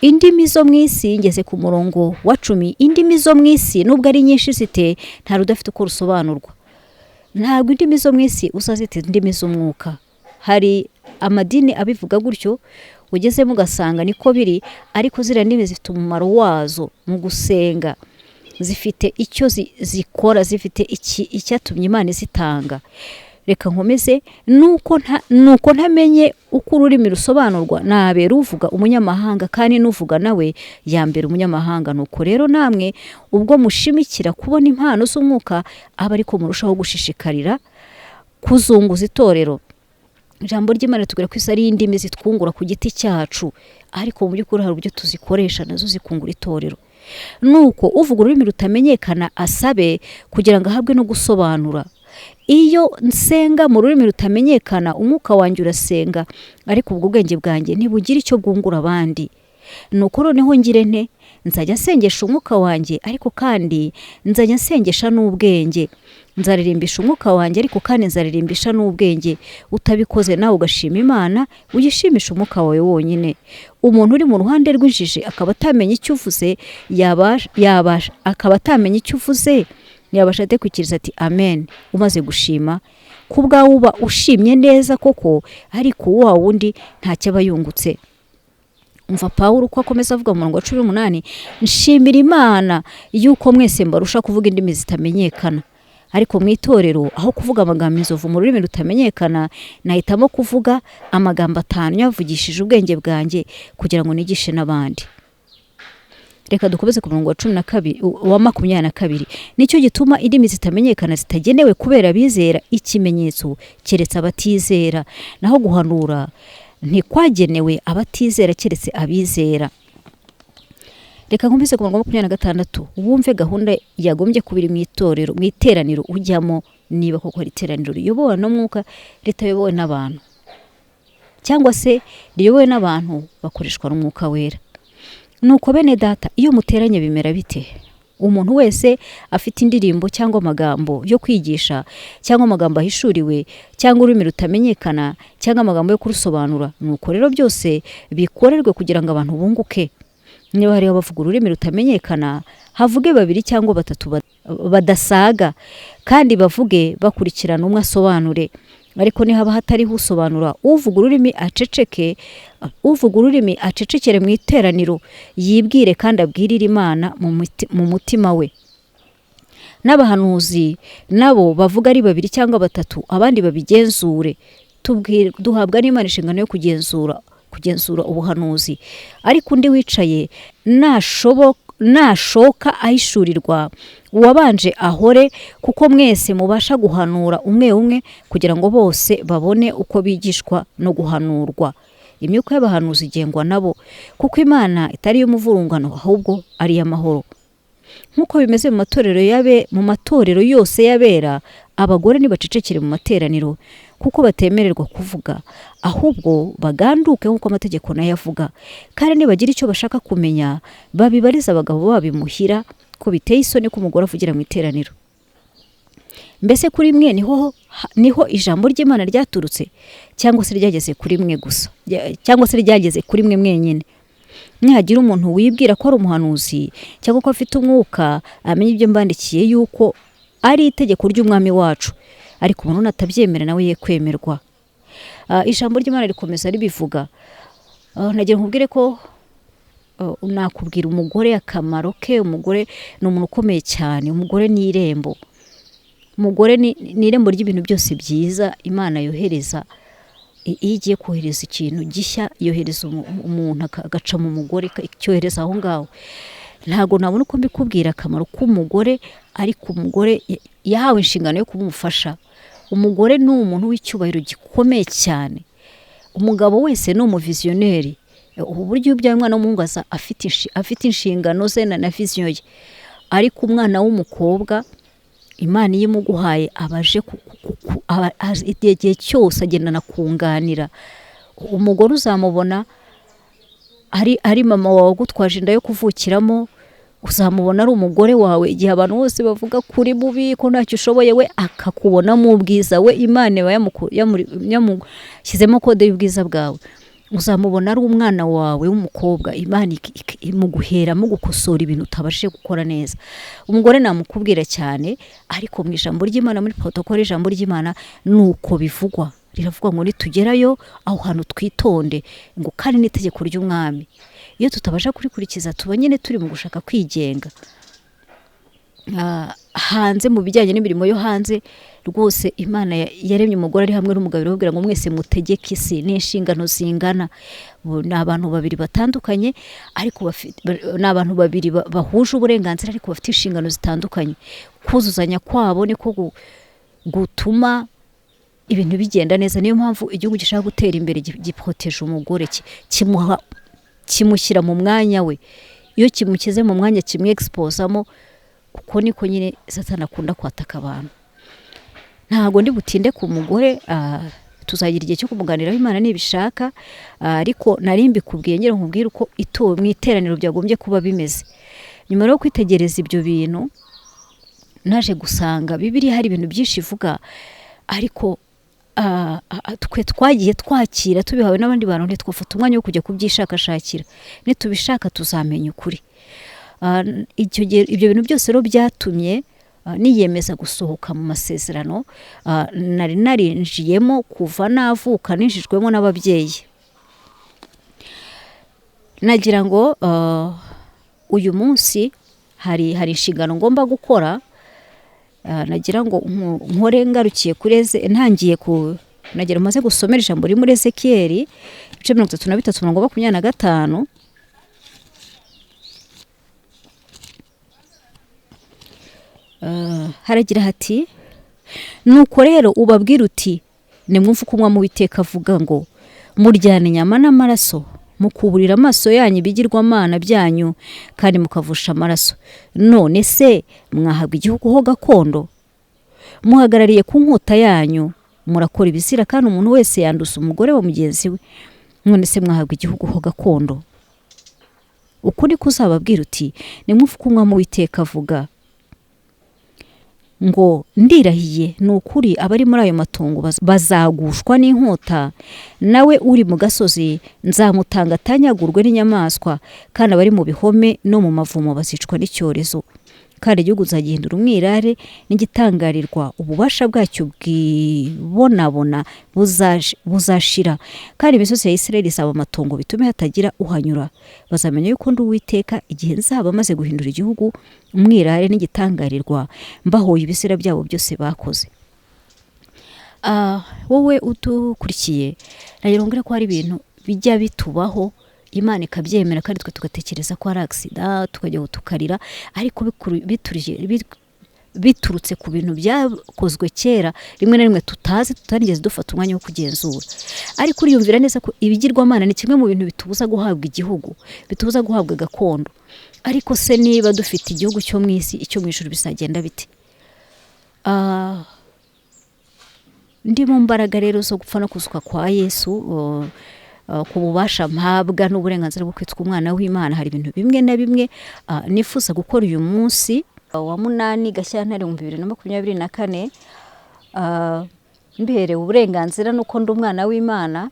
indimi zo mw'isi, ngeze ku murongo wa 10. Indimi zo mw'isi nubwo ari nyinshi zite nta rudafite uko rusobanurwa. Ntabwo indimi zo mw'isi uzazite indimi z'umwuka. Hari amadini abivuga gutyo, ugezemo ugasanga niko biri, ariko zira ndimi zifite umumaro wazo mu gusenga, zifite icyo zikora, zifite icyatumye Imana zitanga. Reka nkomeze, nuko ntamenye uko ururimi rusobanurwa, nabera uvuga umunyamahanga, kandi n'uvuga nawe yambera umunyamahanga. Nuko rero namwe ubwo mushimikira kubona impano z'umwuka, aba ariko murushaho gushishikarira kuzunguza itorero. Ijambo ry'Imana tugera ko ari indimi zitwungura ku giti cyacu, ariko mu by'ukuri hari uburyo tuzikoresha nazo zikungura itorero. Nuko uvuga ururimi rutamenyekana asabe kugira ngo ahabwe no gusobanura. Iyo nsenga mu rurimi rutamenyekana, umwuka wanjye urasenga, ariko ubwo ubwenge bwanjye ntibugira icyo bwungura abandi. Nuko noneho ngire nte, nzajya nsengesha umwuka wanjye, ariko kandi nzajya nsengesha n'ubwenge. Nzaririmbisha umwuka wanjye, ariko kandi nzaririmbisha n'ubwenge. Utabikoze nawe ugashima Imana, ugishimisha umwuka wawe wonyine. Umuntu uri mu ruhande rw'injiji akaba atamenya icyo uvuze, yabasha ate kwikiriza ati amen umaze gushima? Ku bwawe uba ushimye neza koko, ariko wa wundi ntacyo aba yungutse. Umva Pawulo uko akomeza avuga mu murongo wa 18, nshimira Imana yuko mwese mbarusha kuvuga indimi zitamenyekana. Ariko mu itorero aho kuvuga amagambo inzovu mu rurimi rutamenyekana, nahitamo kuvuga amagambo 5 yavugishije ubwenge bwanjye, kugira ngo nigishe n'abandi. Reka dukomeze ku murongo wa 22. Nicyo gituma indimi zitamenyekana zitagenewe kubera bizera ikimenyetso, keretse abatizera. Naho guhanura ntikwagenewe abatizera, keretse abizera. Reka nkomeze ku murongo wa 26. Wumve gahunda yagombye kubiri mu itorero, mu iteraniro ujyamo, niba koko ari iteraniro riyobowe n'umwuka, ritayobowe n'abantu, cyangwa se riyobowe n'abantu bakoreshwa n'umwuka wera. Nuko bene data, iyo muteranye bimera bite? umuntu wese afite indirimbo cyangwa amagambo yo kwigisha cyangwa amagambo ahishuriwe cyangwa ururimi rutamenyekana cyangwa amagambo yo kurusobanura, nuko rero byose bikorerwe kugira ngo abantu bunguke. Niba hariho abavuga ururimi rutamenyekana, havuge 2 cyangwa 3 badasaga, kandi bavuge bakurikirana umwe asobanure. Ariko nihaba hatariho usobanura, uvuga ururimi acecekere mu iteraniro, yibwire kandi abwirire Imana mu mutima we. N'abahanuzi nabo bavuga ari 2 cyangwa 3, abandi babigenzure. Duhabwa n'Imana inshingano yo kugenzura ubuhanuzi. Ariko undi wicaye nashoka ahishurirwa, uwabanje ahore, kuko mwese mubasha guhanura umwe kugira ngo bose babone uko bigishwa no guhanurwa. Imyuka y'abahanuzi igengwa nabo, kuko Imana itari y'umuvurungano ahubwo ari y'amahoro. Nk'uko bimeze mu matorero yose y'abera, abagore ntibacecekere mu materaniro, kuko batemererwa kuvuga, ahubwo baganduke nk'uko amategeko nayo avuga. Kandi nibagira icyo bashaka kumenya, babibariza abagabo babimuhira, ko biteye isoni ko umugore avugira mu iteraniro. Mbese kuri mwe niho ijambo ry'Imana ryaturutse, cyangwa se ryageze kuri mwe gusa, cyangwa se ryageze kuri mwe mwenyine? Nihagira umuntu wibwira ko ari umuhanuzi cyangwa ko afite umwuka, amenye ibyo mbandikiye yuko ari itegeko ry'umwami wacu, ariko umuntu natabyemera nawe ye kwemerwa. Ijambo ry'Imana rikomeza ribivuga. Nagira nkubwire ko nakubwira umugore akamaro ke. Umugore ni umuntu ukomeye cyane. Umugore ni irembo. Umugore ni irembo ry'ibintu byose byiza Imana yohereza. Iyo igiye kohereza ikintu gishya, yohereza umuntu agaca mu mugore, icyohereza aho ngaho. Ntago nabona uko mbikubwira akamaro k'umugore, ariko umugore yahawe inshingano yo kumufasha. Umugore ni umuntu w'icyubahiro gikomeye cyane. Umugabo wese ni umuvizioneri. Ubu buryo ubyaye umwana w'umuhungu afite inshingano ze na vision ye. Ariko umwana w'umukobwa, Imana iyo imuguhaye abaje igihe cyose agendana kunganira. Umugore uzamubona ari mama wawe gutwaje inda yo kuvukiramo, uzamubona ari umugore wawe. Igihe abantu bose bavuga kuri mubi ko ntacyo ushoboye, we akakubona mu bwiza, we Imana yamushyizemo kode y'ubwiza bwawe. Uzamubona ari umwana wawe w'umukobwa, Imana imuguheramo gukosora ibintu utabashije gukora neza. Umugore namukubwira cyane, ariko mu ijambo ry'Imana, muri protokole ijambo ry'Imana nuko bivugwa. Riravuga ngo nitugerayo aho hantu twitonde, ngo kandi n'itegeko ry'umwami. Iyo tutabasha kurikurikiza, tuba nyine turi mu gushaka kwigenga. Hanze mu bijyanye n'imirimo yo hanze, rwose Imana yaremye umugore ari hamwe n'umugabo, irababwira ngo mwese mutegeke isi, n'inshingano zingana. Ni abantu 2 batandukanye, ariko ni abantu 2 bahuje uburenganzira, ariko bafite inshingano zitandukanye. Kuzuzanya kwabo niko gutuma ibintu bigenda neza. Niyo mpamvu igihugu gishaka gutera imbere giproteje umugore, kimushyira mu mwanya we. Iyo kimukize mu mwanya, kimwe exposamo, kuko niko nyine Satani akunda kwataka abantu. Ntago ndi butinde ku mugore, tuzagira igihe cyo kumuganiraho Imana nibishaka, ariko nari mbikubwiye ngira nkubwire uko mu iteraniro byagombye kuba bimeze. Nyuma yo kwitegereza ibyo bintu, naje gusanga Bibiliya hari ibintu byinshi ivuga, ariko twe twagiye twakira tubihawe n'abandi bantu, ntitwafata umwanya wo kujya kubyishakashakira. Nitubishaka tuzamenya ukuri. Ibyo bintu byose rero byatumye niyemeza gusohoka mu masezerano nari narinjiyemo kuva navuka, ninjijwemo n'ababyeyi. Nagira ngo uyu munsi hari inshingano ngomba gukora. Nagira ngo nkore ngarukiye kureze ntangiye nagira maze gusomera ijambo riri muri Ezekiyeli 33:25. Haragira hati, nuko rero ubabwira uti, nimwumve uko Umwami Uwiteka avuga ngo, muryana inyama n'amaraso, mukuburira amaso yanyu ibigirwamana byanyu, kandi mukavusha amaraso. None se mwahabwa igihugu ho gakondo? Muhagarariye ku nkota yanyu, murakora ibizira, kandi umuntu wese yanduza umugore wa mugenzi we. None se mwahabwa igihugu ho gakondo? ukuri kuzababwira uti nimwumve uko umwami w'Uwiteka avuga ngo ndirahiye ni ukuri abari muri ayo matongo bazagushwa n'inkota, nawe uri mu gasozi nzamutanga atanyagurwe n'inyamaswa, kandi abari mu bihome no mu mavumo bazicwa n'icyorezo. Kandi igihugu nzagihindura umwirare n'igitangarirwa, ububasha bwacyo bwibonabona buzashira, kandi imisozi ya Isirayeli izaba amatongo bitume hatagira uhanyura. Bazamenya yuko ndi Uwiteka igihe nzaba maze guhindura igihugu umwirare n'igitangarirwa, mbahoye ibisira byabo byose bakoze. Wowe udukurikiye nagira ko hari ibintu bijya bitubaho Imana ikabyemera kandi twe tugatekereza ko ari accident tukajya tukarira, ariko biturutse ku bintu byakozwe kera rimwe na rimwe tutarigeze dufata umwanya wo kugenzura. Ariko uriyumvira neza ko ibigirwamana ni kimwe mu bintu bitubuza guhabwa igihugu, bitubuza guhabwa gakondo. Ariko se niba dufite igihugu cyo mu isi, icyo mu ijuru bizagenda bite? Ndi mu mbaraga rero zo gupfa no kuzuka kwa Yesu, ku bubasha mpabwa n'uburenganzira bwo kwitwa umwana w'Imana, hari ibintu bimwe na bimwe nifuza gukora uyu munsi wa 8 Gashyantare 2024, mbiherewe uburenganzira nuko ndi umwana w'Imana,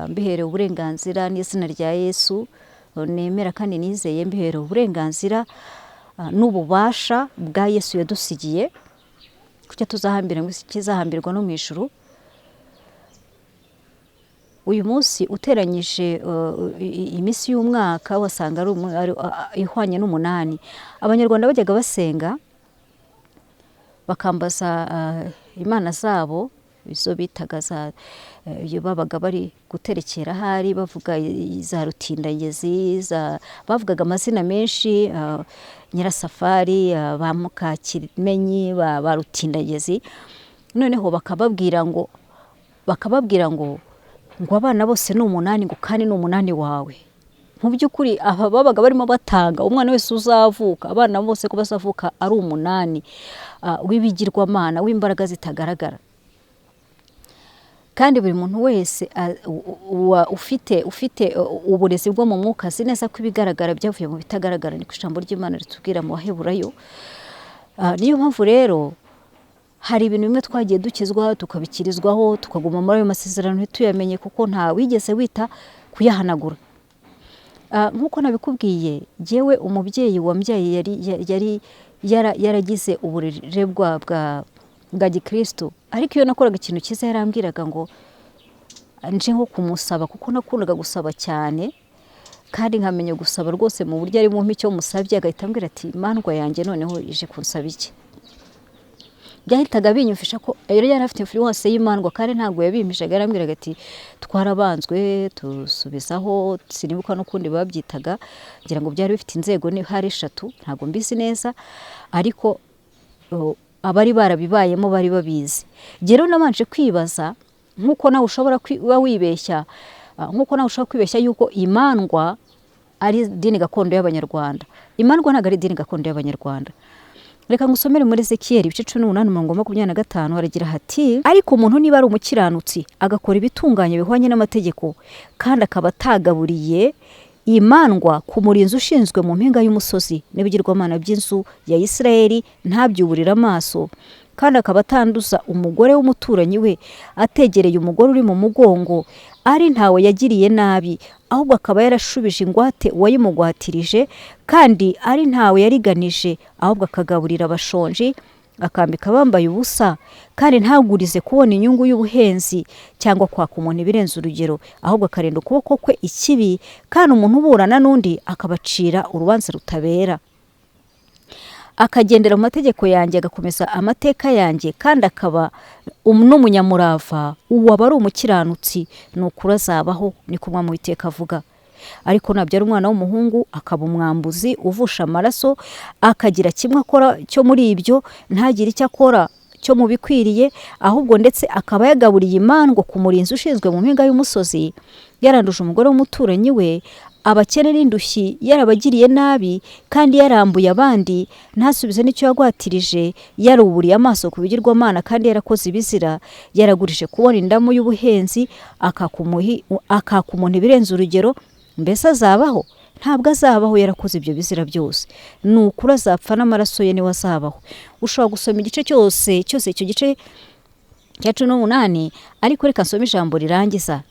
mbiherewe uburenganzira n'izina rya Yesu nemera kandi nizeye, mbiherewe uburenganzira n'ububasha bwa Yesu yadusigiye kucyo tuzahambira ngo kizahambirwa no mu ijuru. Uyu munsi uteranyije iminsi y'umwaka wasanga ari ihwanye n'8. Abanyarwanda bajyaga basenga bakambaza imana zabo, izo bitaga babaga bari guterekera hari bavuga za Rutindagezi, bavugaga amazina menshi, Nyirasafari, ba Mukakimenyi, ba Rutindagezi. Noneho bakababwira ngo abana bose ni 8 ngo kandi ni 8 wawe. Mu by'ukuri aba babaga barimo batanga umwana wese uzavuka, abana bose ko bazavuka ari 8 w'ibigirwamana w'imbaraga zitagaragara. Kandi buri muntu wese ufite uburezi bwo mu mwuka azi neza ko ibigaragara byavuye mu bitagaragara, ni ku ijambo ry'Imana ritubwira mu Baheburayo. Niyo mpamvu rero hari ibintu bimwe twagiye dukizwa tukabikirizwaho tukaguma muri ayo masezerano ntituyamenye, kuko nta wigeze wita kuyahanagura. Nkuko nabikubwiye, jewe umubyeyi wambyaye yari yaragize uburere bwa Gikristo, ariko iyo nakoraga ikintu cyiza yarambwiraga ngo nje nko kumusaba, kuko nakundaga gusaba cyane kandi nkamenya gusaba rwose mu buryo ari mu mpicyo musabye, agahita ambwira ati mandwa yanjye noneho ije kunsaba iki. Byahitaga binyumvisha ko yari afite influence y'Imandwa, kandi ntabwo yabimpishaga, yarambwiraga ati twarabanzwe tusubizaho, sinibuka n'ukundi babyitaga, ngira ngo byari bifite inzego ni hari 3, ntabwo mbizi neza, ariko abari barabibayemo bari babizi. Rero nabanje kwibaza nkuko nawe ushobora kuba wibeshya, nkuko nawe ushobora kwibeshya yuko Imandwa ari dini gakondo y'Abanyarwanda. Imandwa ntabwo ari dini gakondo y'Abanyarwanda. Reka ngusomere muri Ezekiyeli 18:25 haragira hati, ariko umuntu niba ari umukiranutsi agakora ibitunganye bihwanye n'amategeko, kandi akaba atagaburiye Imandwa ku murinzi ushinzwe mu mpinga y'umusozi n'ibigirwamana by'inzu ya Isirayeli, ntabyuburira amaso, kandi akaba atanduza umugore w'umuturanyi we, ategereye umugore uri mu mugongo, ari ntawe yagiriye nabi, ahubwo akaba yarashubije ingwate uwayimugwatirije, kandi ari ntawe yariganije, ahubwo akagaburira abashonji, akambika bambaye ubusa, kandi ntagurize kubona inyungu y'ubuhenzi cyangwa kwaka umuntu ibirenze urugero, ahubwo akarinda ukuboko kwe ikibi, kandi umuntu uburana n'undi akabacira urubanza rutabera. Akagendera mu mategeko yanjye, agakomeza amateka yanjye, kandi akaba n'umunyamurava, uwo aba ari umukiranutsi, n'ukuri azabaho, niko Umwami w'Uwiteka avuga. Ariko nabyara umwana w'umuhungu akaba umwambuzi uvusha amaraso, akagira kimwe akora cyo muri ibyo, ntagire icyo akora cyo mu bikwiriye, ahubwo ndetse akaba yagaburiye Imandwa ku murinzi ushinzwe mu mpinga y'umusozi, yaranduje umugore w'umuturanyi we, abakene n'indushyi yarabagiriye nabi, kandi yarambuye abandi, ntasubize n'icyo yagwatirije, yaruburiye amaso ku bigirwamana, kandi yarakoze ibizira, yaragurije kubona indamu y'ubuhenzi, akaka umuntu ibirenze urugero. Mbese azabaho? ntabwo azabaho yarakoze ibyo bizira byose. Ni ukuri azapfa n'amaraso ye niwe azabaho. Ushobora gusoma igice cyose icyo gice cya 18, ariko reka nsome ijambo rirangiza.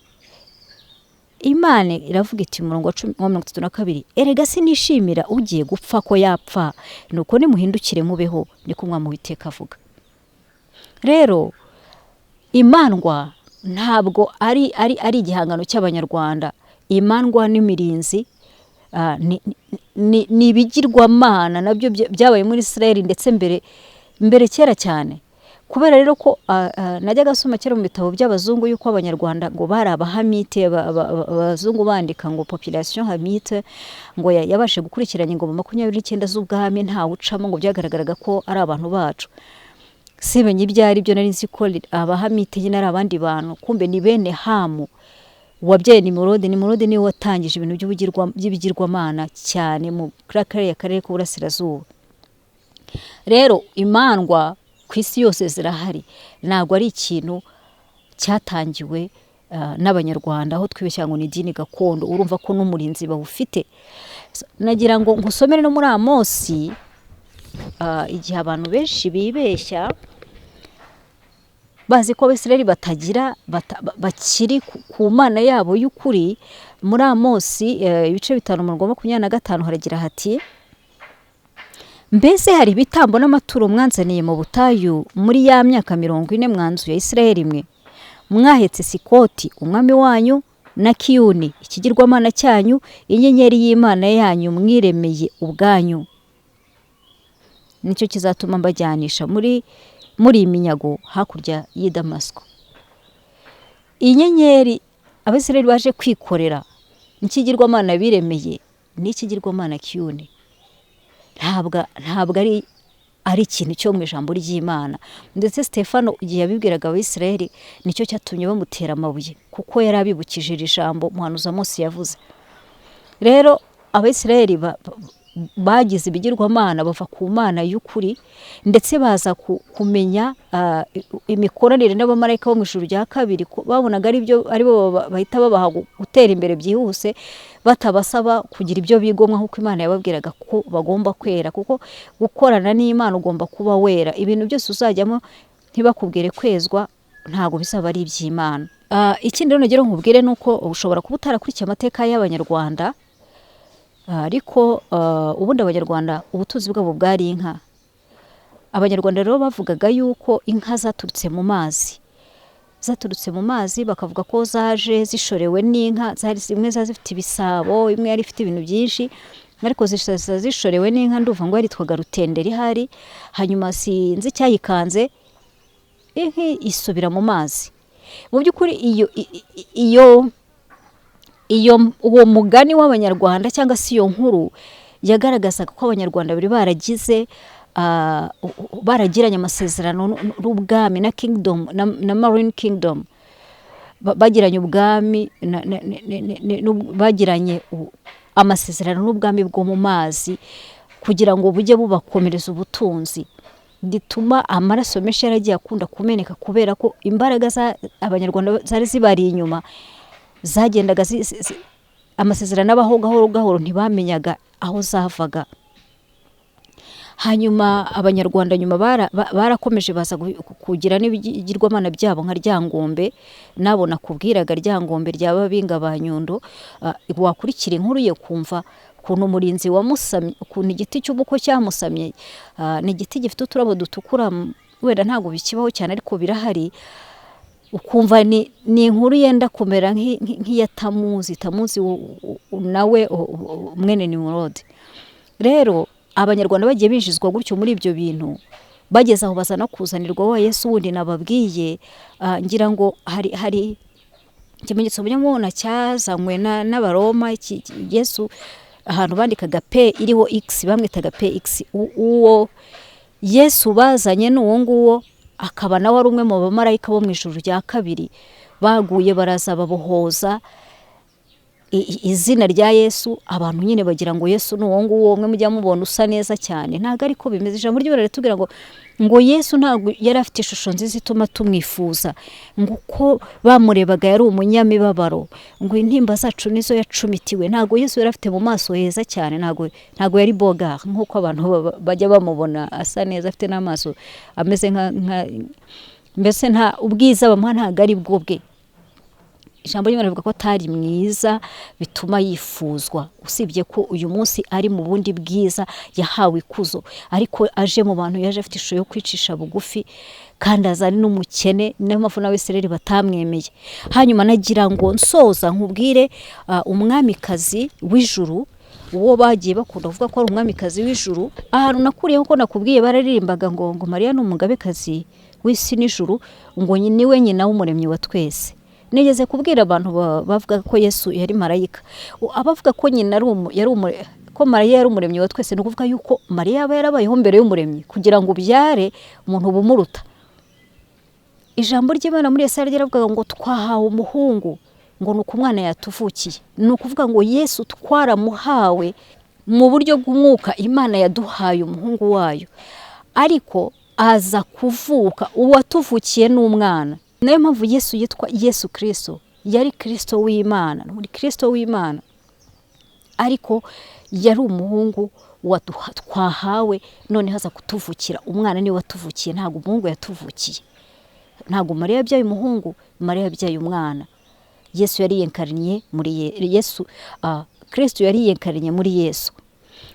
Imana iravuga iti murongo wa 32, erega sinishimira ugiye gupfa ko yapfa, nuko nimuhindukire mubeho, niko Umwami Uwiteka avuga. Rero imandwa ntabwo ari igihangano cy'Abanyarwanda. Imandwa n'imirinzi ni ibigirwamana nabyo byabaye muri Israel ndetse mbere kera cyane. Kubera rero ko najyaga asoma kera mu bitabo by'abazungu yuko Abanyarwanda ngo bari abahamite, abazungu bandika ngo population hamite, ngo yabashe gukurikiranya ingoma 29 z'ubwami ntawe ucamo, ngo byagaragaraga ko ari abantu bacu. Sibenye ibyari byo nari nzi ko abahamite nyine ari abandi bantu, kumbe ni bene Hamu wabyaye Nimurodi. Nimurodi niwe watangije ibintu by'ibigirwamana cyane mu karere k'Uburasirazuba. Rero imandwa ku isi yose zirahari, ntabwo ari ikintu cyatangiwe n'Abanyarwanda aho twibeshya ngo ni idini gakondo. Urumva ko n'umurinzi bawufite. Nagira ngo ngusomere no muri Amosi, igihe abantu benshi bibeshya bazi ko Abisirayeli bakiri ku Mana yabo y'ukuri. Muri Amosi ibice 5:25 haragira hati, mbese hari ibitambo n'amaturo mwanzaniye mu butayu muri ya myaka 40 mwanzuye Isirayeli mwe? Mwahetse Sikoti umwami wanyu na Kiyuni ikigirwamana cyanyu, inyenyeri y'Imana yanyu mwiremeye ubwanyu. Nicyo kizatuma mbajyanisha muri iminyago hakurya y'i Damasiko. Inyenyeri Abisirayeli baje kwikorera n'ikigirwamana biremeye n'ikigirwamana Kiyuni. Ntabwo ari ikintu cyo mu ijambo ry'Imana. Ndetse Stefano igihe yabibwiraga Abisirayeli nicyo cyatumye bamutera amabuye, kuko yari abibukije iri jambo umuhanuzi Amosi yavuze. Rero Abisirayeli bagize ibigirwamana bava ku Mana y'ukuri, ndetse baza kumenya imikoranire n'abamarayika bo mu ijuru rya kabiri. Babonaga aribo bahita babaha gutera imbere byihuse, batabasaba kugira ibyo bigomwa nk'uko Imana yababwiraga ko bagomba kwera, kuko gukorana n'Imana ugomba kuba wera. Ibintu byose uzajyamo ntibakubwire kwezwa ntago bisaba ari iby'Imana. Ikindi rero nagera nkubwire nuko ushobora kuba utarakurikiye amateka y'Abanyarwanda, ariko ubundi Abanyarwanda ubutuzi bwabo bwari inka. Abanyarwanda rero bavugaga yuko inka zaturutse mu mazi, bakavuga ko zaje zishorewe n'inka. Zimwe zifite ibisabo, imwe yari ifite ibintu byinshi, ariko zishorewe n'inka. Nduva ngo yaritwaga Rutenderi hari. Hanyuma sinzi cyayikanze, inka isubira mu mazi. Mu by'ukuri uwo mugani w'Abanyarwanda cyangwa se iyo nkuru yagaragazaga ko Abanyarwanda bari baragiranye amasezerano n'ubwami na kingdom na marine kingdom. Bagiranye ubwami bagiranye amasezerano n'ubwami bwo mu mazi kugira ngo bujye bubakomereza ubutunzi. Gituma amaraso menshi yaragiye akunda kumeneka, kubera ko imbaraga Abanyarwanda zari zibari inyuma zagendaga amasezerano abaho gahoro gahoro, ntibamenyaga aho zavaga. Hanyuma Abanyarwanda nyuma barakomeje baza kugira n'ibigirwamana byabo nka Ryangombe. Nabo nakubwiraga Ryangombe rya Babinga ba Nyundo. Wakurikira inkuru ye kumva kuntu umurinzi wamusamye, kuntu igiti cy'ubuko cyamusamye. Ni igiti gifite uturabo dutukura, wenda ntago bikibaho cyane ariko birahari. Ukumva ni inkuru yenda kumera nk'iya Tamuzi nawe mwene Nimurodi. Rero Abanyarwanda bagiye binjizwa gutyo muri ibyo bintu, bageze aho baza no kuzanirwa wa Yesu wundi nababwiye. Ngira ngo hari ikimenyetso munyamubona cyazanywe n'Abaroma. Yesu ahantu bandikaga P iriho X bamwitaga PX. Uwo Yesu bazanye n'uwo nguwo akaba nawe ari umwe mu bamarayika bo mu ijuru rya kabiri baguye, baraza babohoza izina rya Yesu, abantu nyine bagira ngo Yesu ni uwo nguwo umwe mujya mubona usa neza cyane. Ntabwo ariko bimeze. Ijambo ry'Imana ritubwira ngo Yesu ntabwo yari afite ishusho nziza ituma tumwifuza, ngo uko bamurebaga yari umunyamibabaro, ngo intimba zacu nizo yacumitiwe. Ntabwo Yesu yari afite mu maso heza cyane, ntabwo yari bogard nk'uko abantu bajya bamubona asa neza, afite n'amaso ameze mbese nta ubwiza bamuha ntabwo ari bwo bwe. Ijambo ry'Imana rivuga ko atari mwiza bituma yifuzwa, usibye ko uyu munsi ari mu bundi bwiza, yahawe ikuzo, ariko aje mu bantu yaje afite ishusho yo kwicisha bugufi, kandi azari n'umukene, niyo mpamvu n'Abisirayeli batamwemeye. Hanyuma nagira ngo nsoza nkubwire umwamikazi w'ijuru, uwo bagiye bakunda kuvuga ko ari umwamikazi w'ijuru. Ahantu nakuriyeho ko nakubwiye bararimbaga ngo Mariya ni umugabekazi w'isi n'ijuru, ngo niwe nyina w'umuremyi wa twese. Nigeze kubwira abantu bavuga ko Yesu yari marayika, abavuga ko nyina ko Mariya yari umuremyi wa twese, ni ukuvuga yuko Mariya yaba yarabayeho mbere y'umuremyi kugira ngo ubyare umuntu bumuruta. Ijambo ry'Imana muri Yesaya ryaravuga ngo twahawe umuhungu, ngo nuko umwana yatuvukiye. Ni ukuvuga ngo Yesu twaramuhawe mu buryo bw'umwuka, Imana yaduhaye umuhungu wayo, ariko aza kuvuka, uwatuvukiye n'umwana. Nayo mpamvu Yesu yitwa Yesu Kristo, yari Kristo w'Imana, muri Kristo w'Imana, ariko yari umuhungu twahawe, none haza kutuvukira umwana. Niwe watuvukiye, ntabwo umuhungu yatuvukiye. Ntabwo Mariya yabyaye umuhungu, Mariya yabyaye umwana. Yesu yari yenkariniye muri Yesu, Kristo yari yenkariniye muri Yesu.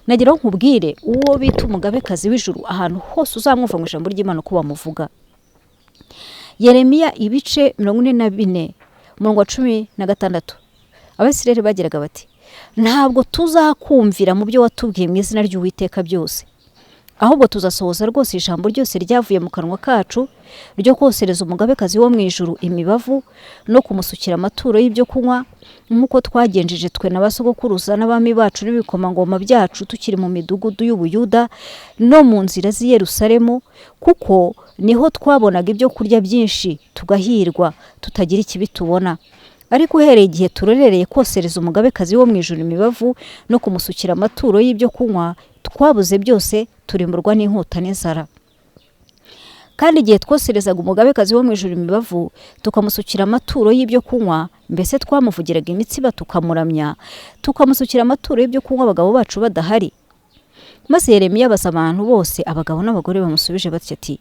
Nagira ngo nkubwire uwo bita umugabekazi w'ijuru, ahantu hose uzamwumva mu ijambo ry'Imana ko bamuvuga. Yeremiya ibice 44 umurongo wa 16, Abisirayeli bagiraga bati ntabwo tuzakumvira mu byo watubwiye mu izina ry'Uwiteka byose, ahubwo tuzasohoza rwose ijambo ryose ryavuye mu kanwa kacu ryo kosereza umugabekazi wo mu ijuru imibavu no kumusukira amaturo y'ibyo kunywa, nk'uko twagenjeje twe n'abasogokuruza n'abami bacu n'ibikomangoma byacu tukiri mu midugudu y'Ubuyuda no mu nzira z'i Yerusalemu, kuko niho twabonaga ibyo kurya byinshi tugahirwa tutagira ikibi tubona. Ariko uhereye igihe turorereye kosereza umugabekazi wo mu ijuru imibavu no kumusukira amaturo y'ibyo kunywa, twabuze byose, turimburwa n'inkota n'inzara. Kandi igihe twoserezaga umugabekazi wo mu ijuru imibavu tukamusukira amaturo y'ibyo kunywa, mbese twamuvugiraga imitsiba tukamuramya, tukamusukira amaturo y'ibyo kunywa abagabo bacu badahari. Maze Yeremiya abaza abantu bose, abagabo n'abagore, bamusubije bati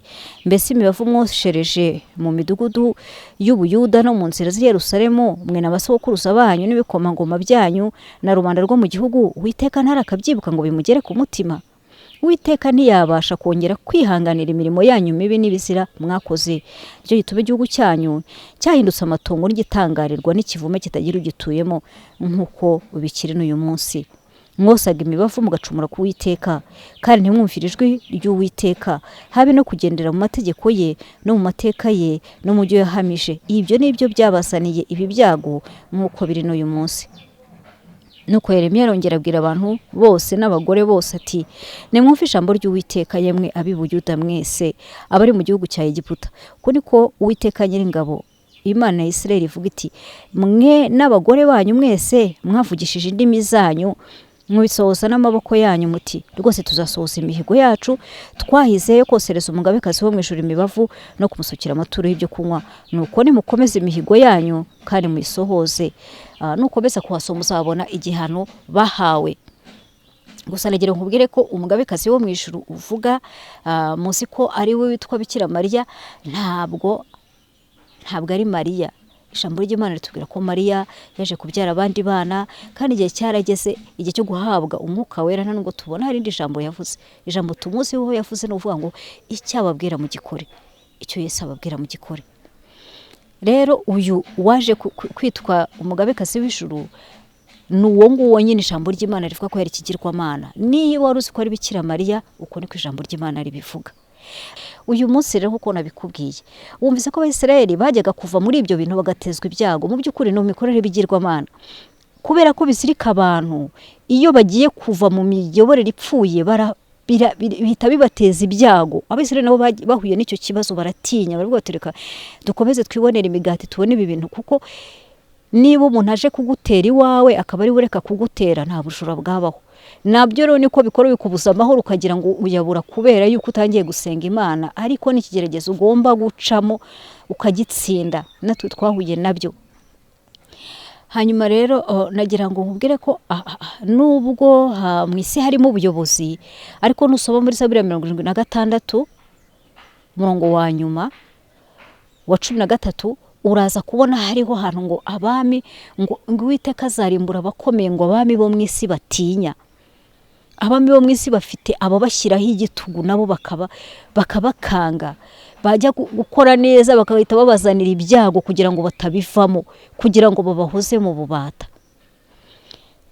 mbese imibavu mwoshereje mu midugudu y'Ubuyuda no mu nzira z'i Yerusalemu, mwe n'abasogokuruza banyu n'ibikomangoma byanyu na rubanda rwo mu gihugu, Uwiteka ntarakabyibuka ngo bimugere ku mutima? Uwiteka ntiyabasha kongera kwihanganira imirimo yanyu mibi n'ibizira mwakoze? Nicyo gituma igihugu cyanyu cyahindutse amatongo n'igitangarirwa n'ikivume kitagira ugituyemo, nk'uko bikiri n'uyu munsi. Mwosaga imibavu mugacumura ku Uwiteka, kandi ntimwumvire ijwi ry'Uwiteka, habe no kugendera mu mategeko ye no mu mateka ye no mu byo yahamije. Ibyo nibyo byabasaniye ibi byago, nk'uko biri n'uyu munsi. Nuko Yeremiya arongera abwira abantu bose n'abagore bose ati nimwumve ijambo ry'Uwiteka, yemwe ab'i Buyuda mwese, abari mu gihugu cya Egiputa. Uko niko Uwiteka Nyiringabo, Imana ya Isirayeli, ivuga iti mwe n'abagore banyu mwese mwavugishije indimi zanyu, mubisohoza n'amaboko yanyu, muti rwose tuzasohoza imihigo yacu twahize yo kosereza umugabekazi wo mu ijuru imibavu no kumusukira amaturo y'ibyo kunywa. Nuko nimukomeze imihigo yanyu kandi muyisohoze, nukomeza kuhasoma uzabona igihano bahawe. Gusa nagira nkubwire ko umugabekazi wo mu ijuru uvuga, muzi ko ari we witwa Bikira Mariya, ntabwo ari Mariya. Ijambo ry'Imana ritubwira ko Mariya yaje kubyara abandi bana, kandi igihe cyarageze, igihe cyo guhabwa umwuka wera, nubwo tubona hari indi jambo yavuze. Ijambo tumuziho yavuze no kuvuga ngo icyo ababwira mu gikore, icyo Yesu ababwira mu gikore. Rero uyu waje kwitwa umugabekazi w'ijuru ni uwo nguwo nyine ijambo ry'Imana rivuga ko yari ikigirwamana. Niba wari uzi ko ari Bikira Mariya, uko niko ijambo ry'Imana ribivuga. Uyu munsi rero uko nabikubwiye, wumvise ko Abisirayeli bajyaga kuva muri ibyo bintu bagatezwa ibyago. Mu by'ukuri no mikorere bigirwamana, kubera ko bizirika abantu, iyo bagiye kuva mu miyoborere ipfuye bihita bibateza ibyago. Abisirayeli nabo bahuye n'icyo kibazo baratinya, baravuga bati reka dukomeze twibonera imigati tubone ibi bintu, kuko niba umuntu aje kugutera iwawe akaba ari bureka kugutera nta bujura bwabaho. Nabyo rero niko bikora bikubuza amahoro ukagira ngo uyabura kubera yuko utangiye gusenga Imana, ariko n'ikigeragezo ugomba gucamo ukagitsinda. Natwe twahuye nabyo. Hanyuma rero nagira ngo nkubwire ko nubwo mu isi harimo ubuyobozi, ariko nusoma muri Zaburi ya 76 umurongo wa nyuma wa 13 uraza kubona hariho hantu ngo abami ngo Uwiteka azarimbura abakomeye, ngo abami bo mu isi batinya. Abami bo mu isi bafite ababashyiraho igitugu, nabo bakabakanga, bajya gukora neza bakahita babazanira ibyago kugira ngo batabivamo, kugira ngo babahoze mu bubata.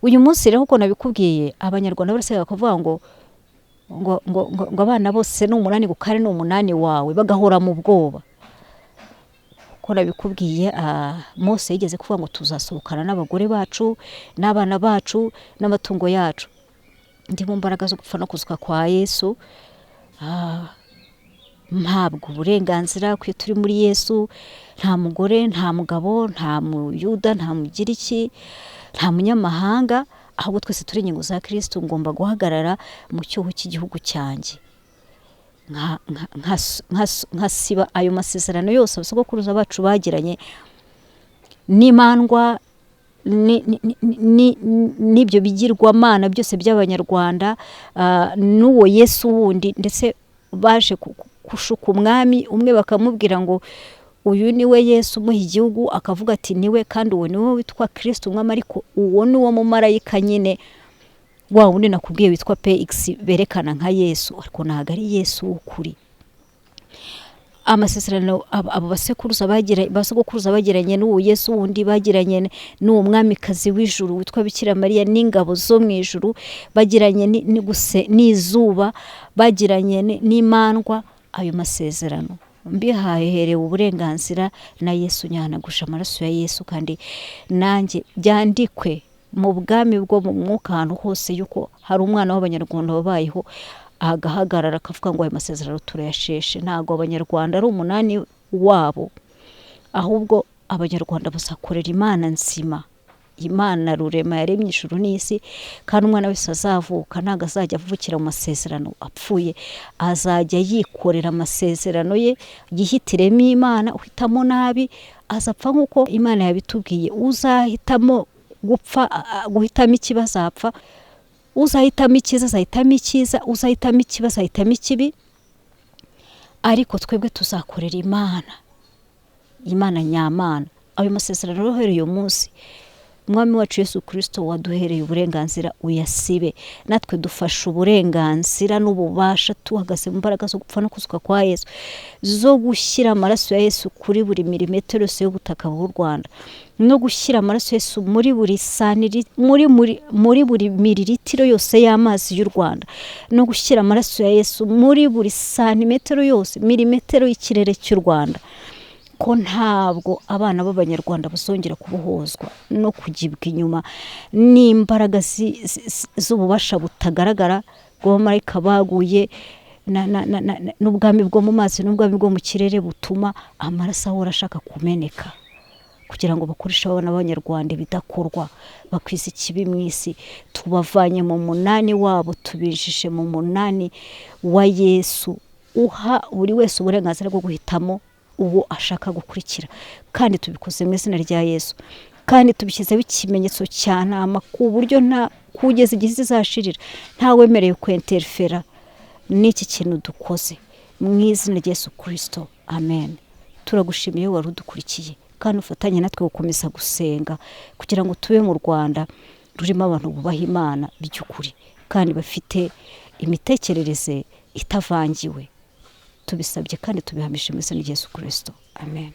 Uyu munsi rero uko nabikubwiye, abanyarwanda bose bakavuga ngo abana bose ni umunani gukare ni umunani wawe, bagahora mu bwoba. Uko nabikubwiye, Mose yigeze kuvuga ngo tuzasohokana n'abagore bacu n'abana bacu n'amatungo yacu. Ndi mu mbaraga zo gupfa no kuzuka kwa Yesu. Mpabwa uburenganzira ko turi muri Yesu, nta mugore, nta mugabo, nta muyuda, nta mugiriki, nta munyamahanga, ahubwo twese turi ingingo za Kristo. Ngomba guhagarara mu cyuho cy'igihugu cyanjye, nkasiba ayo masezerano yose abasogokuruza bacu bagiranye n'imandwa n'ibyo bigirwamana byose by'abanyarwanda, n'uwo Yesu wundi. Ndetse baje kushuka umwami umwe bakamubwira ngo uyu niwe Yesu umuha igihugu, akavuga ati niwe, kandi uwo niwe witwa Kristo umwami, ariko uwo ni wo mumarayika nyine wa wundi nakubwiye witwa PX berekana nka Yesu, ariko ntabwo ari Yesu w'ukuri. Amasezerano abo basogokuruza bagiranye n'uwo Yesu wundi, bagiranye n'uwo mwamikazi w'ijuru witwa Bikira Mariya n'ingabo zo mu ijuru, bagiranye n'izuba, bagiranye n'imandwa. Ayo masezerano mbihaherewe uburenganzira na Yesu, nyanagusha amaraso ya Yesu, kandi nanjye byandikwe mu bwami bwo mu mwuka ahantu hose yuko hari umwana w'abanyarwanda wabayeho agahagarara akavuga ngo ayo masezerano turayasheshe. Ntabwo abanyarwanda ari umunani wabo, ahubwo abanyarwanda bazakorera Imana nzima, Imana rurema yaremye ijuru n'isi. Kandi umwana wese azavuka ntabwo azajya avukira mu masezerano apfuye, azajya yikorera amasezerano ye, yihitiremo Imana. Uhitamo nabi azapfa nk'uko Imana yabitubwiye. Uzahitamo gupfa, guhitamo ikibazo azapfa. Uzahitamo icyiza azahitamo icyiza, uzahitamo ikibi azahitamo ikibi. Ariko twebwe tuzakorera Imana, Imana nyamana. Ayo masezerano rohereye uyu munsi Umwami wacu Yesu Kristo waduhereye uburenganzira uyasibe. Natwe dufasha uburenganzira n'ububasha tuhagaze mu mbaraga zo gupfa no kuzuka kwa Yesu, zo gushyira amaraso ya Yesu kuri buri milimetero yose y'ubutaka bw'u Rwanda, no gushyira amaraso ya Yesu muri buri saniri, muri buri miliritiro yose y'amazi y'u Rwanda, no gushyira amaraso ya Yesu muri buri santimetero yose, milimetero y'ikirere cy'u Rwanda. Ko ntabwo abana b'abanyarwanda basongera kubohozwa no kugibwa inyuma n'imbaraga z'ububasha butagaragara bw'abamarayika baguye n'ubwami bwo mu mazi n'ubwami bwo mu kirere butuma amaraso ahora ashaka kumeneka, kugira ngo bakoreshe abana b'abanyarwanda bidakorwa, bakwiza ikibi mu isi. Tubavanye mu munani wabo tubijije mu munani wa Yesu, uha buri wese uburenganzira bwo guhitamo uwo ashaka gukurikira. Kandi tubikoze mu izina rya Yesu, kandi tubishyizeho ikimenyetso cya ntama, ku buryo nta kugeza igihe zizashirira nta wemereye kwenterfera n'iki kintu dukoze, mu izina rya Yesu Kristo, amen. Turagushimiye wari udukurikiye, kandi ufatanye natwe gukomeza gusenga kugira ngo tube mu Rwanda rurimo abantu bubaha Imana by'ukuri kandi bafite imitekerereze itavangiwe. Tubisabye kandi tubihamije mu izina rya Yesu Kristo, amen.